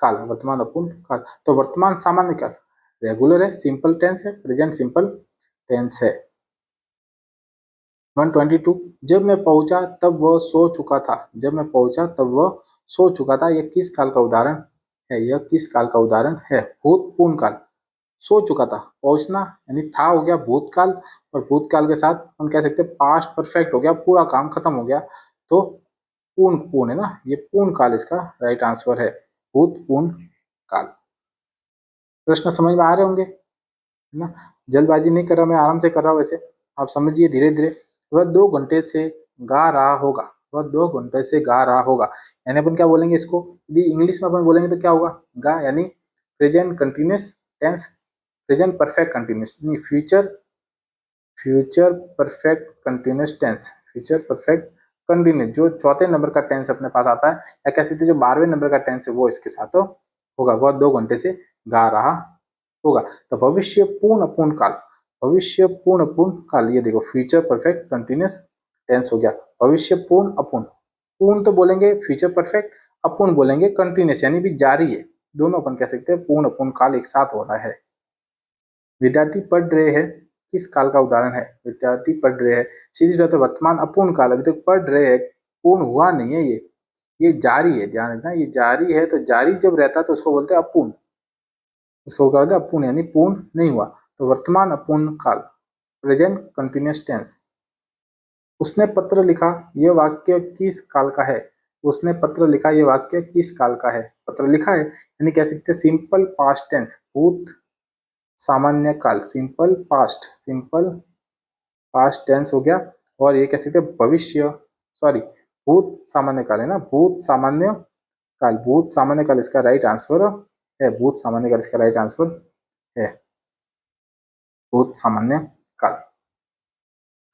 काल, वर्तमान अपूर्ण काल, तो वर्तमान सामान्य काल रेगुलर है, सिंपल टेंस है, प्रेजेंट सिंपल टेंस है। 122, जब मैं पहुंचा तब वह सो चुका था, जब मैं पहुंचा तब वह सो चुका था, यह किस काल का उदाहरण है, यह किस काल का उदाहरण है, भूतपूर्ण काल, सो चुका था, पहुंचना यानी था हो गया भूतकाल, और भूतकाल के साथ हम कह सकते हैं पास्ट परफेक्ट हो गया, पूरा काम खत्म हो गया, तो पूर्ण पूर्ण है ना, ये पूर्ण काल इसका राइट आंसर है, भूतपूर्ण काल। प्रश्न समझ में आ रहे होंगे है ना, जल्दबाजी नहीं कर रहा, मैं आराम से कर रहा हूँ, वैसे आप समझिए धीरे धीरे। वह 2 घंटे से गा रहा होगा, वह 2 घंटे से गा रहा होगा। यानी अपन क्या बोलेंगे इसको, यदि इंग्लिश में अपन बोलेंगे तो क्या होगा, गा यानी present continuous tense, present perfect continuous नहीं, future perfect continuous tense, future perfect continuous जो चौथे नंबर का टेंस अपने पास आता है, या कह सकते जो 12वें नंबर का टेंस है वो इसके साथ होगा। वह 2 घंटे से गा रहा होगा। तो भविष्य पूर्ण अपूर्ण काल, भविष्य पूर्ण अपूर्ण काल, ये देखो फ्यूचर परफेक्ट कंटिन्यूस टेंस हो गया। भविष्य पूर्ण अपूर्ण, पूर्ण तो बोलेंगे फ्यूचर परफेक्ट, अपूर्ण बोलेंगे कंटिन्यूस यानी भी जारी है। दोनों अपन कह सकते हैं पूर्ण अपूर्ण काल एक साथ हो रहा है। विद्यार्थी पढ़ रहे हैं किस काल का उदाहरण है, विद्यार्थी पढ़ रहे हैं, सीधी बात है वर्तमान अपूर्ण काल, अभी तक पढ़ रहे हैं, पूर्ण हुआ नहीं है, ये जारी है, ध्यान रखना ये जारी है। तो जारी जब रहता है तो उसको बोलते हैं अपूर्ण, उसको क्या बोलते हैं अपूर्ण, यानी पूर्ण नहीं हुआ। तो वर्तमान अपूर्ण काल, प्रेजेंट कंटिन्यूअस टेंस। उसने पत्र लिखा यह वाक्य किस काल का है, उसने पत्र लिखा यह वाक्य किस काल का है, पत्र लिखा है यानी कह सकते हैं सिंपल पास्ट टेंस, भूत सामान्य काल, सिंपल पास्ट टेंस हो गया। और ये कह सकते हैं भविष्य, सॉरी भूत सामान्य काल है ना, भूत सामान्य काल, भूत सामान्य काल इसका राइट आंसर है, भूत सामान्य काल इसका राइट आंसर है, भूत सामान्य काल।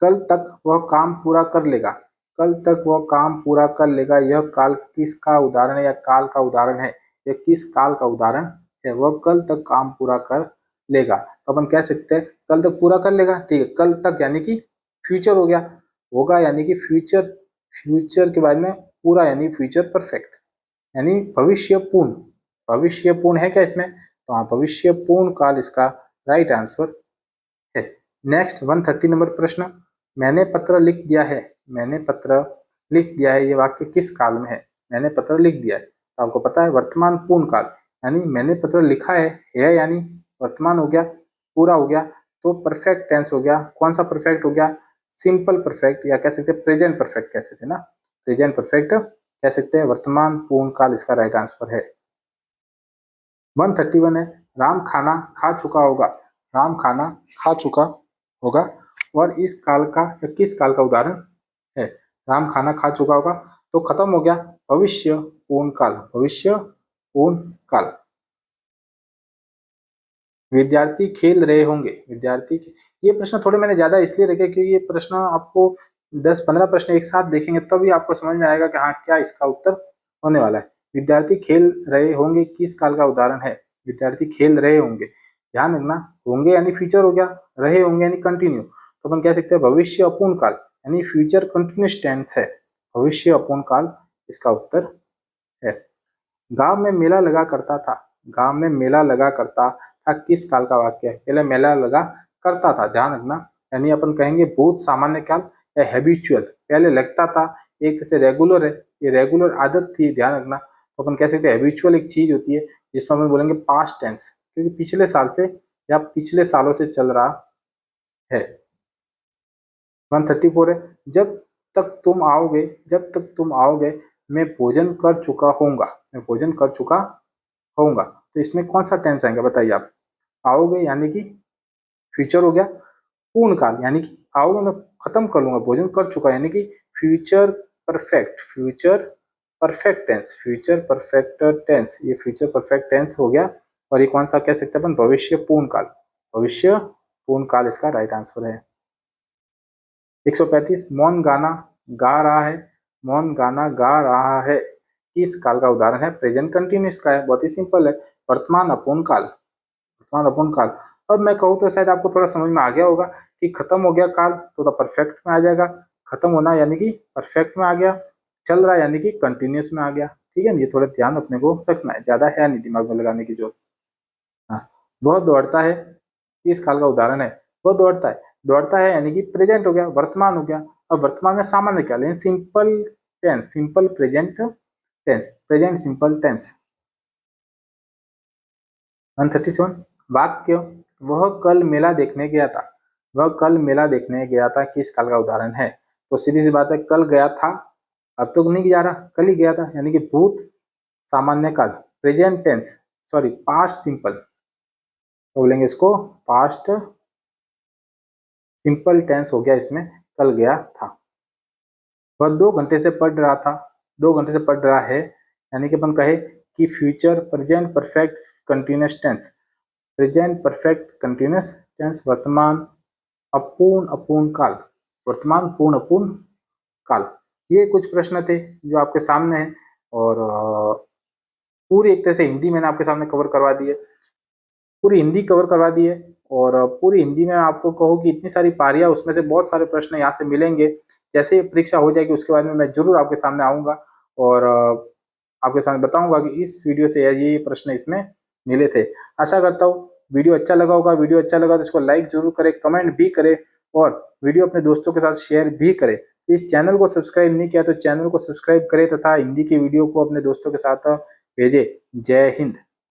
कल तक वह काम पूरा कर लेगा, कल तक वह काम पूरा कर लेगा, यह काल किसका उदाहरण है या काल का उदाहरण है, यह किस काल का उदाहरण है, वह कल तक काम पूरा कर लेगा। तो अपन कह सकते हैं कल तक पूरा कर लेगा, ठीक है, कल तक यानी कि फ्यूचर हो गया, होगा यानी कि फ्यूचर, फ्यूचर के बाद में पूरा यानी फ्यूचर परफेक्ट, यानी भविष्य पूर्ण, भविष्य पूर्ण है क्या इसमें, तो हाँ भविष्य पूर्ण काल इसका राइट आंसर है। नेक्स्ट 130 नंबर प्रश्न, मैंने पत्र लिख दिया है, मैंने पत्र लिख दिया है, ये वाक्य किस काल में है, मैंने पत्र लिख दिया है, तो आपको पता है वर्तमान पूर्ण काल, यानी मैंने पत्र लिखा है यानी वर्तमान हो गया, पूरा हो गया, तो परफेक्ट टेंस हो गया, कौन सा परफेक्ट हो गया, सिंपल परफेक्ट, या कह सकते हैं प्रेजेंट परफेक्ट कह सकते हैं ना, प्रेजेंट परफेक्ट कह सकते हैं, वर्तमान पूर्ण काल इसका राइट आंसर है। 131 है, राम खाना खा चुका होगा, राम खाना खा चुका होगा, और इस काल का या किस काल का उदाहरण है, राम खाना खा चुका होगा, तो खत्म हो गया भविष्य पूर्ण काल, भविष्य पूर्ण काल। विद्यार्थी खेल रहे होंगे, ये प्रश्न थोड़े मैंने ज्यादा इसलिए रखे क्योंकि ये प्रश्न आपको 10-15 प्रश्न एक साथ देखेंगे तभी आपको समझ में आएगा कि हाँ क्या इसका उत्तर होने वाला है। विद्यार्थी खेल रहे होंगे किस काल का उदाहरण है, विद्यार्थी खेल रहे होंगे, ध्यान रखना, होंगे यानी फ्यूचर हो गया, रहे होंगे यानी कंटिन्यू, तो अपन कह सकते हैं भविष्य अपूर्ण काल यानी फ्यूचर कंटिन्यूस टेंस है, भविष्य अपूर्ण काल इसका उत्तर है। गांव में मेला लगा करता था, गांव में मेला लगा करता था किस काल का वाक्य है, पहले मेला लगा करता था, ध्यान रखना, यानी अपन कहेंगे भूत सामान्य काल या हैबिचुअल, पहले लगता था, एक तरह से रेगुलर है, ये रेगुलर आदत थी, ध्यान रखना, तो अपन कह सकते हैं हैबिचुअल एक चीज होती है जिसमें अपन बोलेंगे पास्ट टेंस, क्योंकि पिछले साल से या पिछले सालों से चल रहा है। 134 है, जब तक तुम आओगे, जब तक तुम आओगे मैं भोजन कर चुका होऊंगा, मैं भोजन कर चुका होऊंगा, तो इसमें कौन सा टेंस आएगा बताइए आप, आओगे यानी कि फ्यूचर हो गया, पूर्ण काल यानी कि आओगे मैं खत्म कर लूंगा, भोजन कर चुका यानी कि future perfect, future perfect tense, future perfect tense, ये फ्यूचर परफेक्ट टेंस हो गया। और ये कौन सा कह सकते हैं अपन, भविष्य पूर्ण काल, भविष्य पूर्ण काल इसका राइट आंसर है। 135, मौन गाना गा रहा है, मौन गाना गा रहा है किस काल का उदाहरण है, प्रेजेंट कंटिन्यूस का है, बहुत ही सिंपल है, वर्तमान अपूर्ण काल, वर्तमान अपूर्ण काल। अब मैं कहूँ तो शायद आपको थोड़ा समझ में आ गया होगा कि खत्म हो गया काल तो परफेक्ट में आ जाएगा, खत्म होना यानी कि परफेक्ट में आ गया, चल रहा यानी कि कंटिन्यूस में आ गया, ठीक है, ये थोड़ा ध्यान अपने को रखना है, ज्यादा है नहीं दिमाग में लगाने की जरूरत। हाँ, वह दौड़ता है किस काल का उदाहरण है, वह दौड़ता है, दौड़ता है यानी कि प्रेजेंट हो गया, वर्तमान हो गया, अब वर्तमान में सामान्य क्या लें, simple tense, simple present tense, present simple tense. 137, वाक्य वह कल मेला देखने गया था, वह कल मेला देखने गया था किस काल का उदाहरण है, तो सीधी सी बात है कल गया था, अब तो नहीं जा रहा, कल ही गया था यानी कि भूत सामान्य काल, present tense, sorry past simple, तो बोलेंगे इसको पास्ट सिंपल टेंस हो गया, इसमें कल गया था। वह 2 घंटे से पढ़ रहा था, 2 घंटे से पढ़ रहा है, यानी कि अपन कहे कि future present perfect continuous tense, present perfect continuous tense, वर्तमान अपूर्ण अपूर्ण काल, वर्तमान पूर्ण अपूर्ण काल। ये कुछ प्रश्न थे जो आपके सामने हैं और पूरी एक तरह से हिंदी मैंने आपके सामने कवर करवा दी है, पूरी हिंदी कवर करवा दी है। और पूरी हिंदी में आपको कहूँ कि इतनी सारी पारियां, उसमें से बहुत सारे प्रश्न यहाँ से मिलेंगे। जैसे ही परीक्षा हो जाएगी उसके बाद में मैं जरूर आपके सामने आऊँगा और आपके सामने बताऊंगा कि इस वीडियो से ये प्रश्न इसमें मिले थे। आशा करता हूँ वीडियो अच्छा लगा होगा। वीडियो अच्छा लगा तो इसको लाइक जरूर करें, कमेंट भी करें और वीडियो अपने दोस्तों के साथ शेयर भी करें। इस चैनल को सब्सक्राइब नहीं किया तो चैनल को सब्सक्राइब करें तथा हिंदी की वीडियो को अपने दोस्तों के साथ भेजें। जय हिंद।